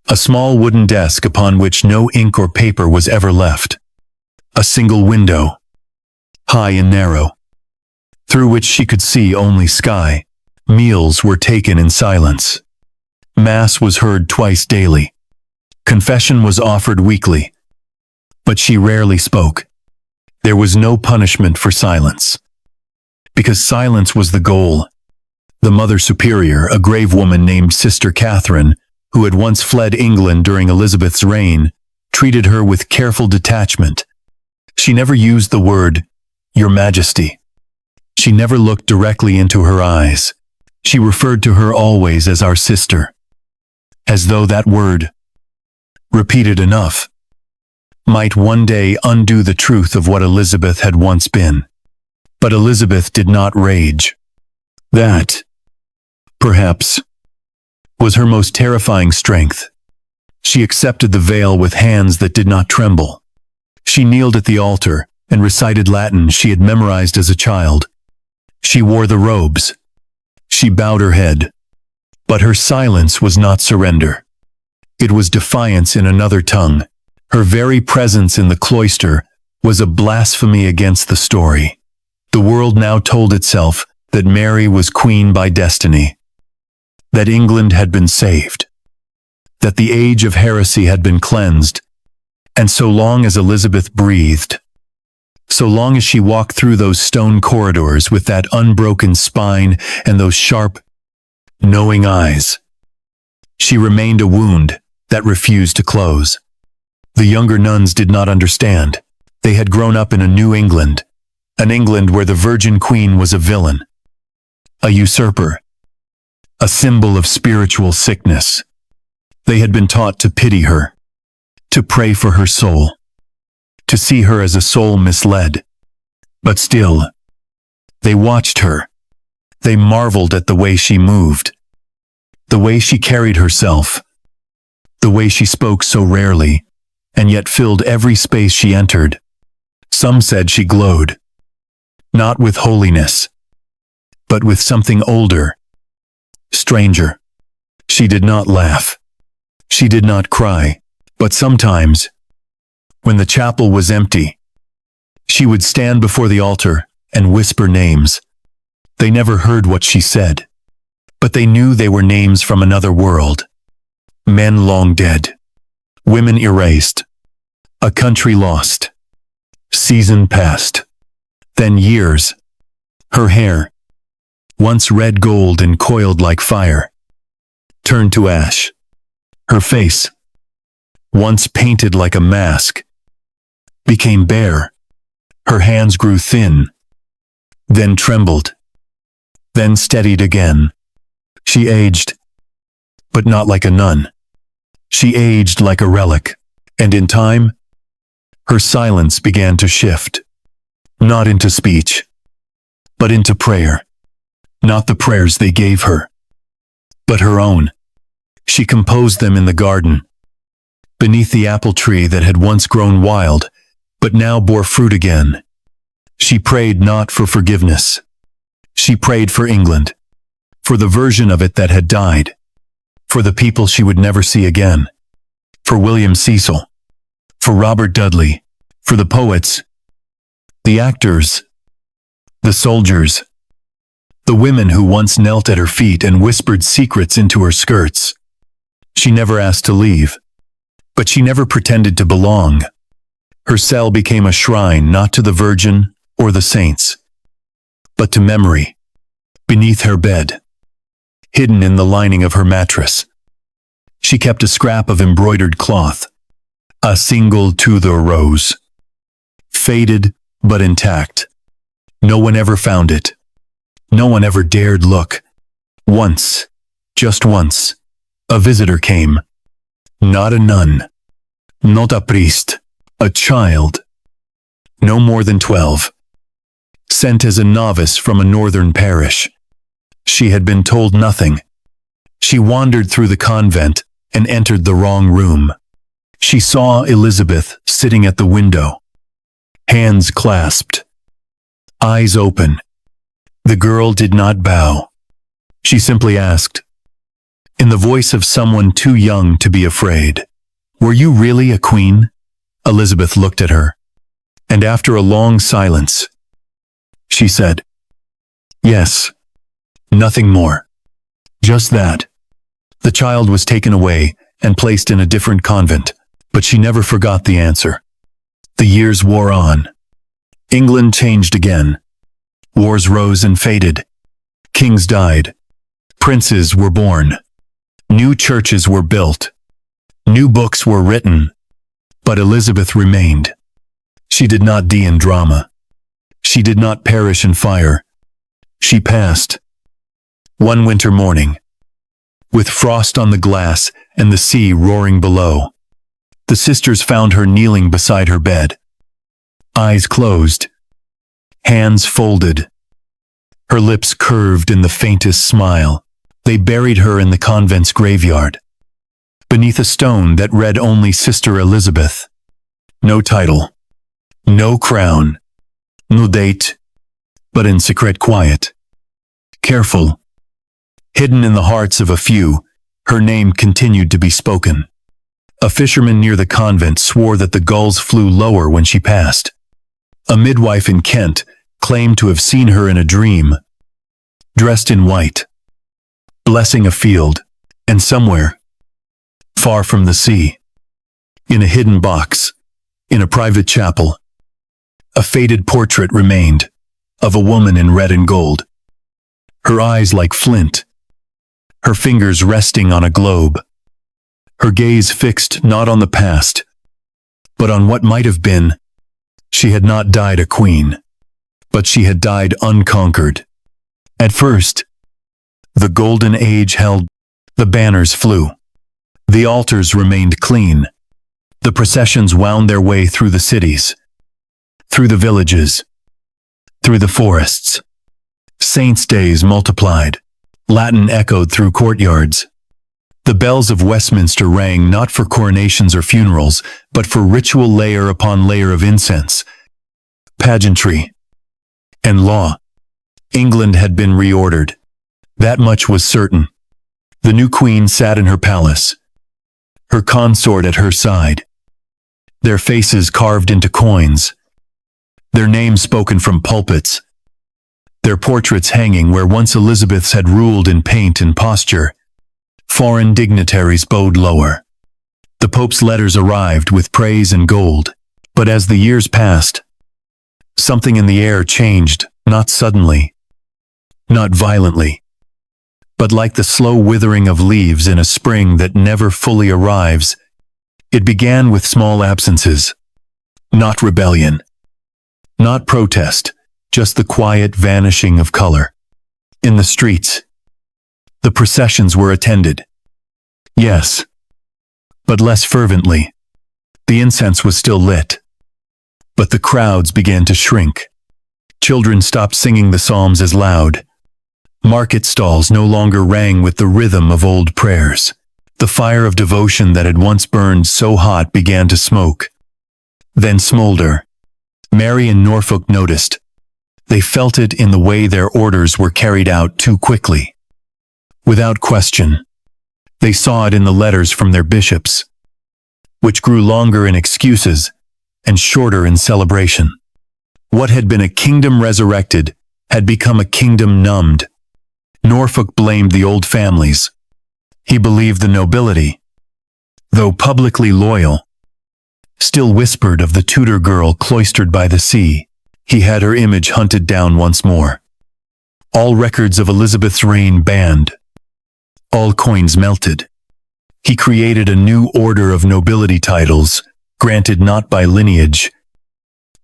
a small wooden desk upon which no ink or paper was ever left, a single window, high and narrow, through which she could see only sky. Meals were taken in silence. Mass was heard twice daily. Confession was offered weekly. But she rarely spoke. There was no punishment for silence, because silence was the goal. The Mother Superior, a grave woman named Sister Catherine, who had once fled England during Elizabeth's reign, treated her with careful detachment. She never used the word, "Your Majesty." She never looked directly into her eyes. She referred to her always as our sister, as though that word, repeated enough, might one day undo the truth of what Elizabeth had once been. But Elizabeth did not rage. That, perhaps, was her most terrifying strength. She accepted the veil with hands that did not tremble. She kneeled at the altar and recited Latin she had memorized as a child. She wore the robes. She bowed her head. But her silence was not surrender. It was defiance in another tongue. Her very presence in the cloister was a blasphemy against the story. The world now told itself that Mary was queen by destiny, that England had been saved, that the age of heresy had been cleansed, and so long as Elizabeth breathed, so long as she walked through those stone corridors with that unbroken spine and those sharp, knowing eyes, she remained a wound that refused to close. The younger nuns did not understand. They had grown up in a New England, an England where the Virgin Queen was a villain, a usurper, a symbol of spiritual sickness. They had been taught to pity her, to pray for her soul, to see her as a soul misled. But still, they watched her. They marveled at the way she moved, the way she carried herself, the way she spoke so rarely, and yet filled every space she entered. Some said she glowed, not with holiness, but with something older, stranger. She did not laugh. She did not cry, but sometimes, when the chapel was empty, she would stand before the altar and whisper names. They never heard what she said, but they knew they were names from another world. Men long dead, women erased, a country lost. Season passed, then years. Her hair, once red gold and coiled like fire, turned to ash. Her face, once painted like a mask, became bare. Her hands grew thin, then trembled, then steadied again. She aged, but not like a nun. She aged like a relic, and in time, her silence began to shift, not into speech, but into prayer. Not the prayers they gave her, but her own. She composed them in the garden, beneath the apple tree that had once grown wild, but now bore fruit again. She prayed not for forgiveness. She prayed for England, for the version of it that had died, for the people she would never see again, for William Cecil, for Robert Dudley, for the poets, the actors, the soldiers, the women who once knelt at her feet and whispered secrets into her skirts. She never asked to leave, but she never pretended to belong. Her cell became a shrine not to the Virgin or the saints, but to memory. Beneath her bed, hidden in the lining of her mattress, she kept a scrap of embroidered cloth, a single Tudor rose, faded but intact. No one ever found it. No one ever dared look. Once, just once, a visitor came. Not a nun, not a priest, a child, no more than 12, sent as a novice from a northern parish. She had been told nothing. She wandered through the convent and entered the wrong room. She saw Elizabeth sitting at the window, hands clasped, eyes open. The girl did not bow. She simply asked, in the voice of someone too young to be afraid, "Were you really a queen?" Elizabeth looked at her, and after a long silence, she said, "Yes, nothing more." Just that. The child was taken away and placed in a different convent, but she never forgot the answer. The years wore on. England changed again. Wars rose and faded. Kings died. Princes were born. New churches were built. New books were written. But Elizabeth remained. She did not die in drama. She did not perish in fire. She passed. One winter morning, with frost on the glass and the sea roaring below, the sisters found her kneeling beside her bed, eyes closed, hands folded, her lips curved in the faintest smile. They buried her in the convent's graveyard, beneath a stone that read only Sister Elizabeth. No title, no crown, no date, but in secret quiet. Careful, hidden in the hearts of a few, her name continued to be spoken. A fisherman near the convent swore that the gulls flew lower when she passed. A midwife in Kent claimed to have seen her in a dream, dressed in white, blessing a field, and somewhere, far from the sea, in a hidden box, in a private chapel, a faded portrait remained of a woman in red and gold, her eyes like flint, her fingers resting on a globe, her gaze fixed not on the past, but on what might have been. She had not died a queen, but she had died unconquered. At first, the golden age held, the banners flew, the altars remained clean, the processions wound their way through the cities, through the villages, through the forests. Saints' days multiplied, Latin echoed through courtyards. The bells of Westminster rang not for coronations or funerals, but for ritual layer upon layer of incense, pageantry, and law. England had been reordered. That much was certain. The new queen sat in her palace, her consort at her side, their faces carved into coins, their names spoken from pulpits, their portraits hanging where once Elizabeths had ruled in paint and posture. Foreign dignitaries bowed lower. The Pope's letters arrived with praise and gold. But as the years passed, something in the air changed, not suddenly, not violently, but like the slow withering of leaves in a spring that never fully arrives. It began with small absences, not rebellion, not protest, just the quiet vanishing of color. In the streets, the processions were attended. Yes, but less fervently. The incense was still lit, but the crowds began to shrink. Children stopped singing the psalms as loud. Market stalls no longer rang with the rhythm of old prayers. The fire of devotion that had once burned so hot began to smoke, then smolder. Mary and Norfolk noticed. They felt it in the way their orders were carried out too quickly. Without question, they saw it in the letters from their bishops, which grew longer in excuses and shorter in celebration. What had been a kingdom resurrected had become a kingdom numbed. Norfolk blamed the old families. He believed the nobility, though publicly loyal, still whispered of the Tudor girl cloistered by the sea. He had her image hunted down once more. All records of Elizabeth's reign banned. All coins melted. He created a new order of nobility titles, granted not by lineage,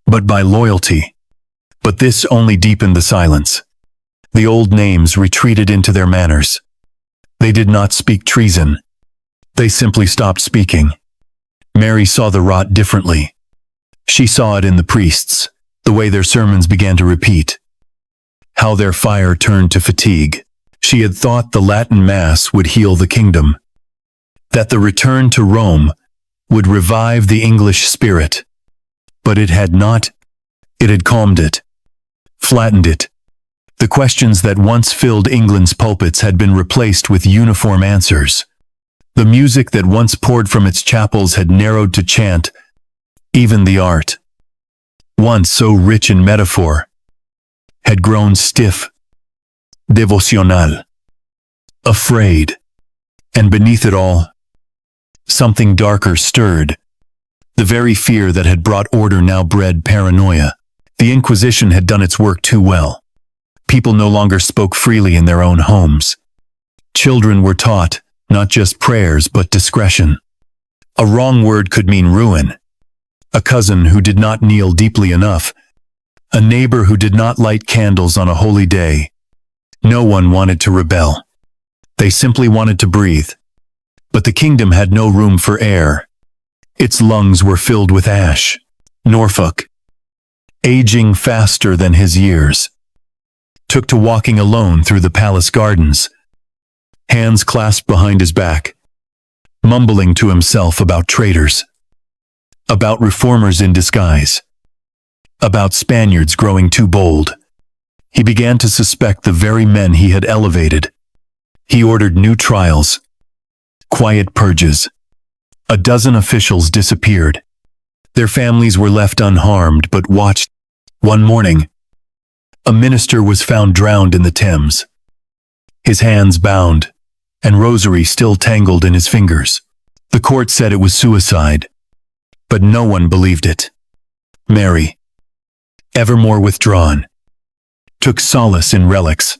but by loyalty. But this only deepened the silence. The old names retreated into their manners. They did not speak treason. They simply stopped speaking. Mary saw the rot differently. She saw it in the priests, the way their sermons began to repeat, how their fire turned to fatigue. She had thought the Latin Mass would heal the kingdom, that the return to Rome would revive the English spirit. But it had not. It had calmed it, flattened it. The questions that once filled England's pulpits had been replaced with uniform answers. The music that once poured from its chapels had narrowed to chant. Even the art, once so rich in metaphor, had grown stiff, devotional, afraid. And beneath it all, something darker stirred. The very fear that had brought order now bred paranoia. The Inquisition had done its work too well. People no longer spoke freely in their own homes. Children were taught not just prayers but discretion. A wrong word could mean ruin. A cousin who did not kneel deeply enough. A neighbor who did not light candles on a holy day. No one wanted to rebel. They simply wanted to breathe. But the kingdom had no room for air. Its lungs were filled with ash. Norfolk, aging faster than his years, took to walking alone through the palace gardens, hands clasped behind his back, mumbling to himself about traitors, about reformers in disguise, about Spaniards growing too bold. He began to suspect the very men he had elevated. He ordered new trials, quiet purges. A dozen officials disappeared. Their families were left unharmed but watched. One morning, a minister was found drowned in the Thames, his hands bound, and rosary still tangled in his fingers. The court said it was suicide, but no one believed it. Mary, ever more withdrawn, took solace in relics.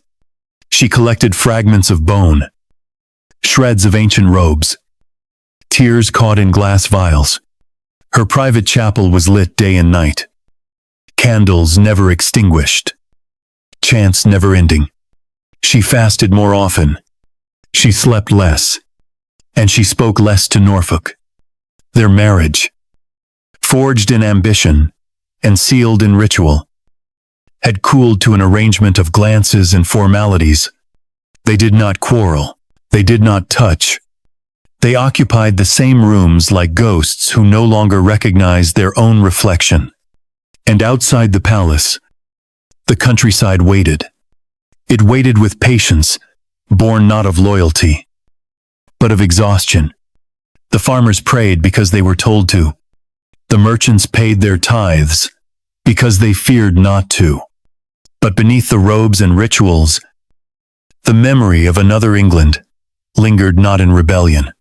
She collected fragments of bone, shreds of ancient robes, tears caught in glass vials. Her private chapel was lit day and night. Candles never extinguished. Chants never ending. She fasted more often. She slept less. And she spoke less to Norfolk. Their marriage, forged in ambition and sealed in ritual, had cooled to an arrangement of glances and formalities. They did not quarrel. They did not touch. They occupied the same rooms like ghosts who no longer recognized their own reflection. And outside the palace, the countryside waited. It waited with patience, born not of loyalty, but of exhaustion. The farmers prayed because they were told to. The merchants paid their tithes because they feared not to. But beneath the robes and rituals, the memory of another England lingered not in rebellion,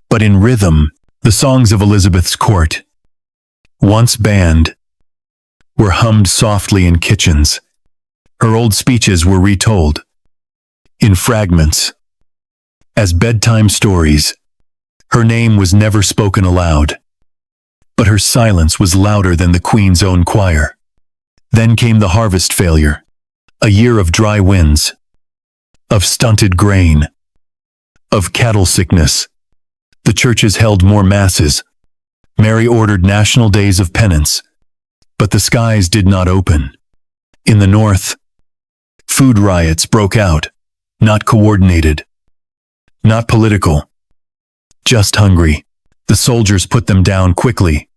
but in rhythm. The songs of Elizabeth's court, once banned, were hummed softly in kitchens. Her old speeches were retold, in fragments, as bedtime stories. Her name was never spoken aloud, but her silence was louder than the Queen's own choir. Then came the harvest failure, a year of dry winds, of stunted grain, of cattle sickness. The churches held more masses. Mary ordered national days of penance, but the skies did not open. In the north, food riots broke out, not coordinated, not political, just hungry. The soldiers put them down quickly,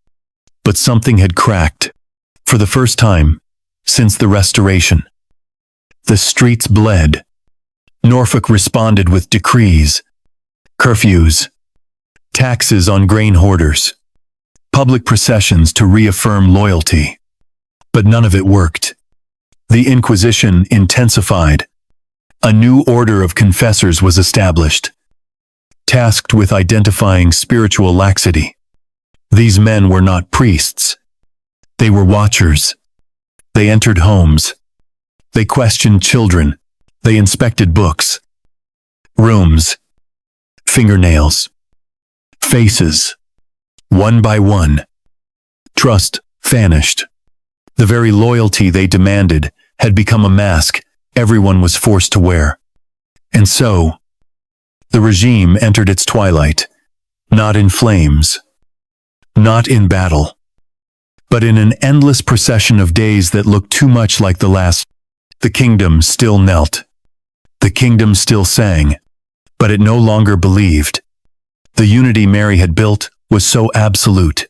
but something had cracked. For the first time since the Restoration, the streets bled. Norfolk responded with decrees, curfews, taxes on grain hoarders, public processions to reaffirm loyalty. But none of it worked. The Inquisition intensified. A new order of confessors was established, tasked with identifying spiritual laxity. These men were not priests. They were watchers. They entered homes. They questioned children. They inspected books, rooms, fingernails, faces. One by one, trust vanished. The very loyalty they demanded had become a mask everyone was forced to wear. And so, the regime entered its twilight, not in flames, not in battle, but in an endless procession of days that looked too much like the last. The kingdom still knelt. The kingdom still sang, but it no longer believed. The unity Mary had built was so absolute,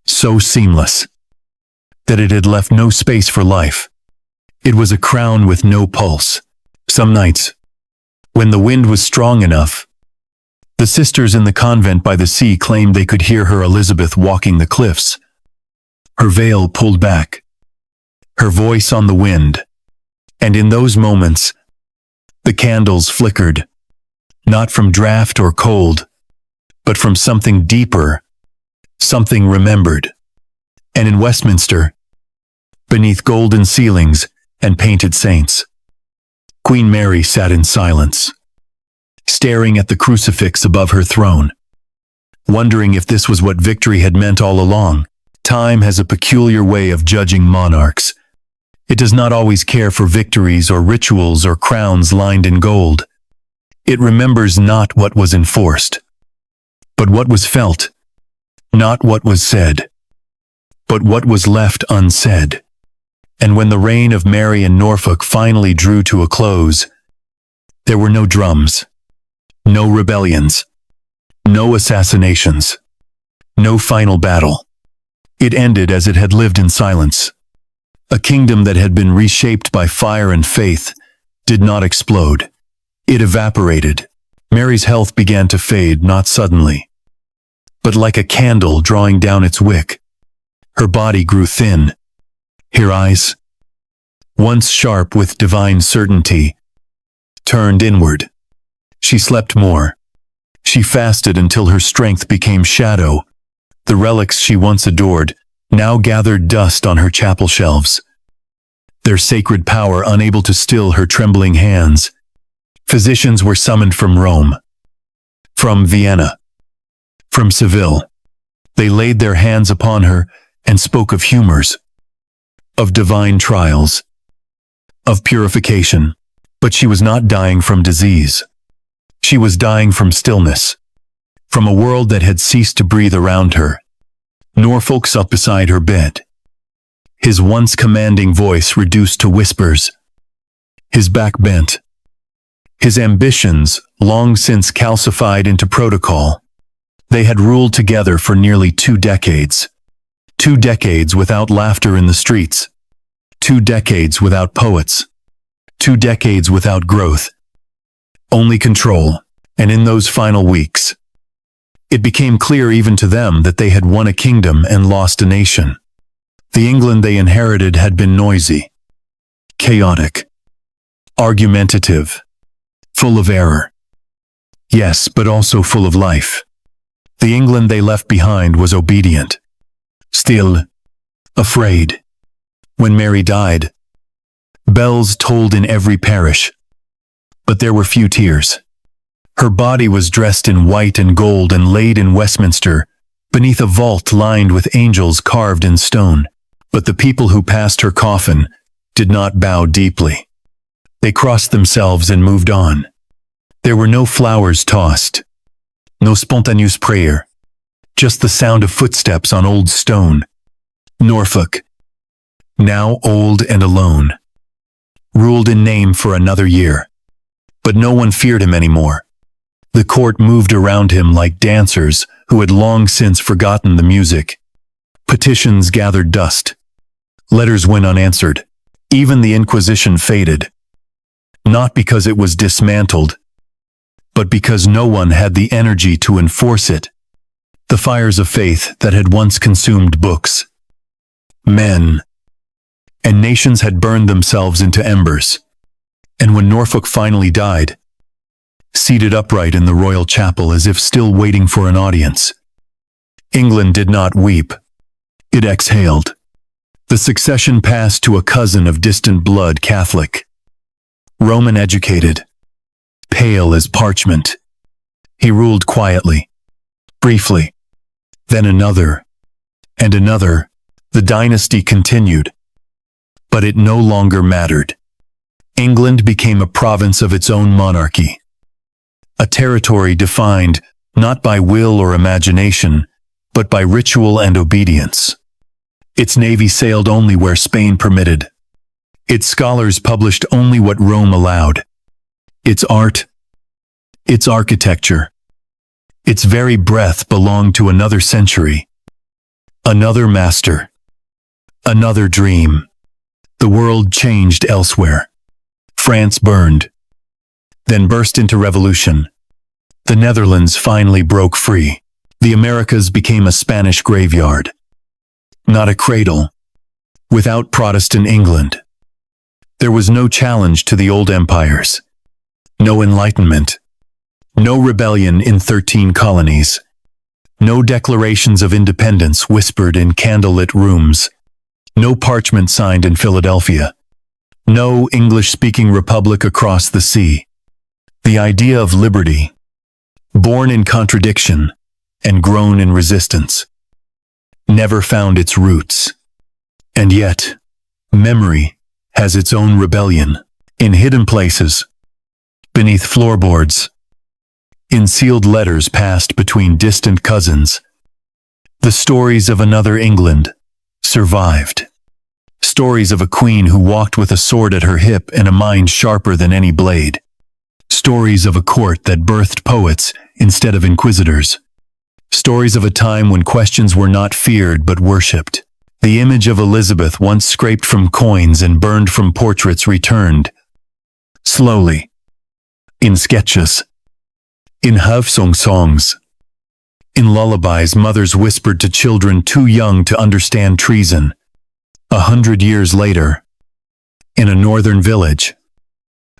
so seamless, that it had left no space for life. It was a crown with no pulse. Some nights, when the wind was strong enough, the sisters in the convent by the sea claimed they could hear her Elizabeth walking the cliffs, her veil pulled back, her voice on the wind. And in those moments, the candles flickered, not from draught or cold, but from something deeper, something remembered. And in Westminster, beneath golden ceilings and painted saints, Queen Mary sat in silence, staring at the crucifix above her throne, wondering if this was what victory had meant all along. Time has a peculiar way of judging monarchs. It does not always care for victories or rituals or crowns lined in gold. It remembers not what was enforced, but what was felt, not what was said, but what was left unsaid. And when the reign of Mary and Norfolk finally drew to a close, there were no drums, no rebellions, no assassinations, no final battle. It ended as it had lived in silence. A kingdom that had been reshaped by fire and faith did not explode. It evaporated. Mary's health began to fade, not suddenly, but like a candle drawing down its wick. Her body grew thin. Her eyes, once sharp with divine certainty, turned inward. She slept more. She fasted until her strength became shadow. The relics she once adored now gathered dust on her chapel shelves, their sacred power unable to still her trembling hands. Physicians were summoned from Rome, from Vienna, from Seville. They laid their hands upon her and spoke of humors, of divine trials, of purification. But she was not dying from disease. She was dying from stillness, from a world that had ceased to breathe around her. Norfolk sat beside her bed, his once commanding voice reduced to whispers, his back bent, his ambitions long since calcified into protocol. They had ruled together for nearly 2 decades. 2 decades without laughter in the streets. 2 decades without poets. 2 decades without growth. Only control. And in those final weeks, it became clear even to them that they had won a kingdom and lost a nation. The England they inherited had been noisy, chaotic, argumentative, full of error. Yes, but also full of life. The England they left behind was obedient, still, afraid. When Mary died, bells tolled in every parish, but there were few tears. Her body was dressed in white and gold and laid in Westminster, beneath a vault lined with angels carved in stone. But the people who passed her coffin did not bow deeply. They crossed themselves and moved on. There were no flowers tossed, no spontaneous prayer, just the sound of footsteps on old stone. Norfolk, now old and alone, ruled in name for another year. But no one feared him anymore. The court moved around him like dancers who had long since forgotten the music. Petitions gathered dust. Letters went unanswered. Even the Inquisition faded. Not because it was dismantled, but because no one had the energy to enforce it. The fires of faith that had once consumed books, men, and nations had burned themselves into embers. And when Norfolk finally died, seated upright in the royal chapel as if still waiting for an audience, England did not weep. It exhaled. The succession passed to a cousin of distant blood, Catholic, Roman educated, pale as parchment. He ruled quietly, briefly, then another, and another. The dynasty continued, but it no longer mattered. England became a province of its own monarchy, a territory defined not by will or imagination, but by ritual and obedience. Its navy sailed only where Spain permitted. Its scholars published only what Rome allowed. Its art, its architecture, its very breath belonged to another century, another master, another dream. The world changed elsewhere. France burned, then burst into revolution. The Netherlands finally broke free. The Americas became a Spanish graveyard, not a cradle. Without Protestant England, there was no challenge to the old empires, no enlightenment, no rebellion in 13 colonies, no declarations of independence whispered in candlelit rooms, no parchment signed in Philadelphia, no English-speaking republic across the sea. The idea of liberty, born in contradiction and grown in resistance, never found its roots. And yet, memory has its own rebellion, in hidden places, beneath floorboards, in sealed letters passed between distant cousins. The stories of another England survived. Stories of a queen who walked with a sword at her hip and a mind sharper than any blade. Stories of a court that birthed poets instead of inquisitors. Stories of a time when questions were not feared but worshipped. The image of Elizabeth, once scraped from coins and burned from portraits, returned. Slowly. In sketches. In half-sung songs. In lullabies mothers whispered to children too young to understand treason. 100 years later, in a northern village,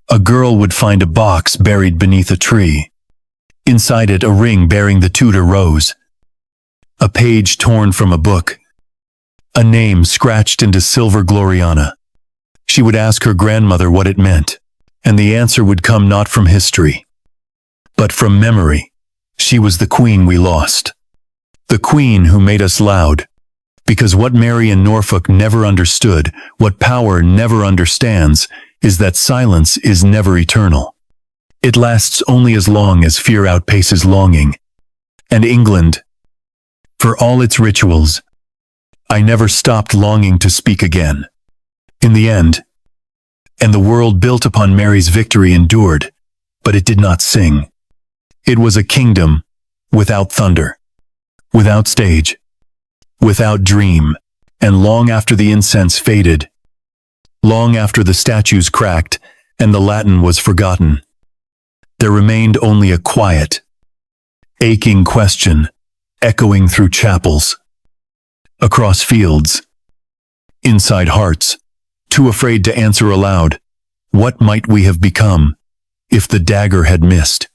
a girl would find a box buried beneath a tree. Inside it, a ring bearing the Tudor rose. A page torn from a book. A name scratched into silver Gloriana. She would ask her grandmother what it meant, and the answer would come not from history, but from memory. She was the queen we lost. The queen who made us loud. Because what Mary in Norfolk never understood, what power never understands, is that silence is never eternal. It lasts only as long as fear outpaces longing. And England, for all its rituals, I never stopped longing to speak again. In the end, and the world built upon Mary's victory endured, but it did not sing. It was a kingdom without thunder, without stage, without dream, and long after the incense faded, long after the statues cracked and the Latin was forgotten, there remained only a quiet, aching question echoing through chapels, across fields, inside hearts, too afraid to answer aloud. What might we have become if the dagger had missed?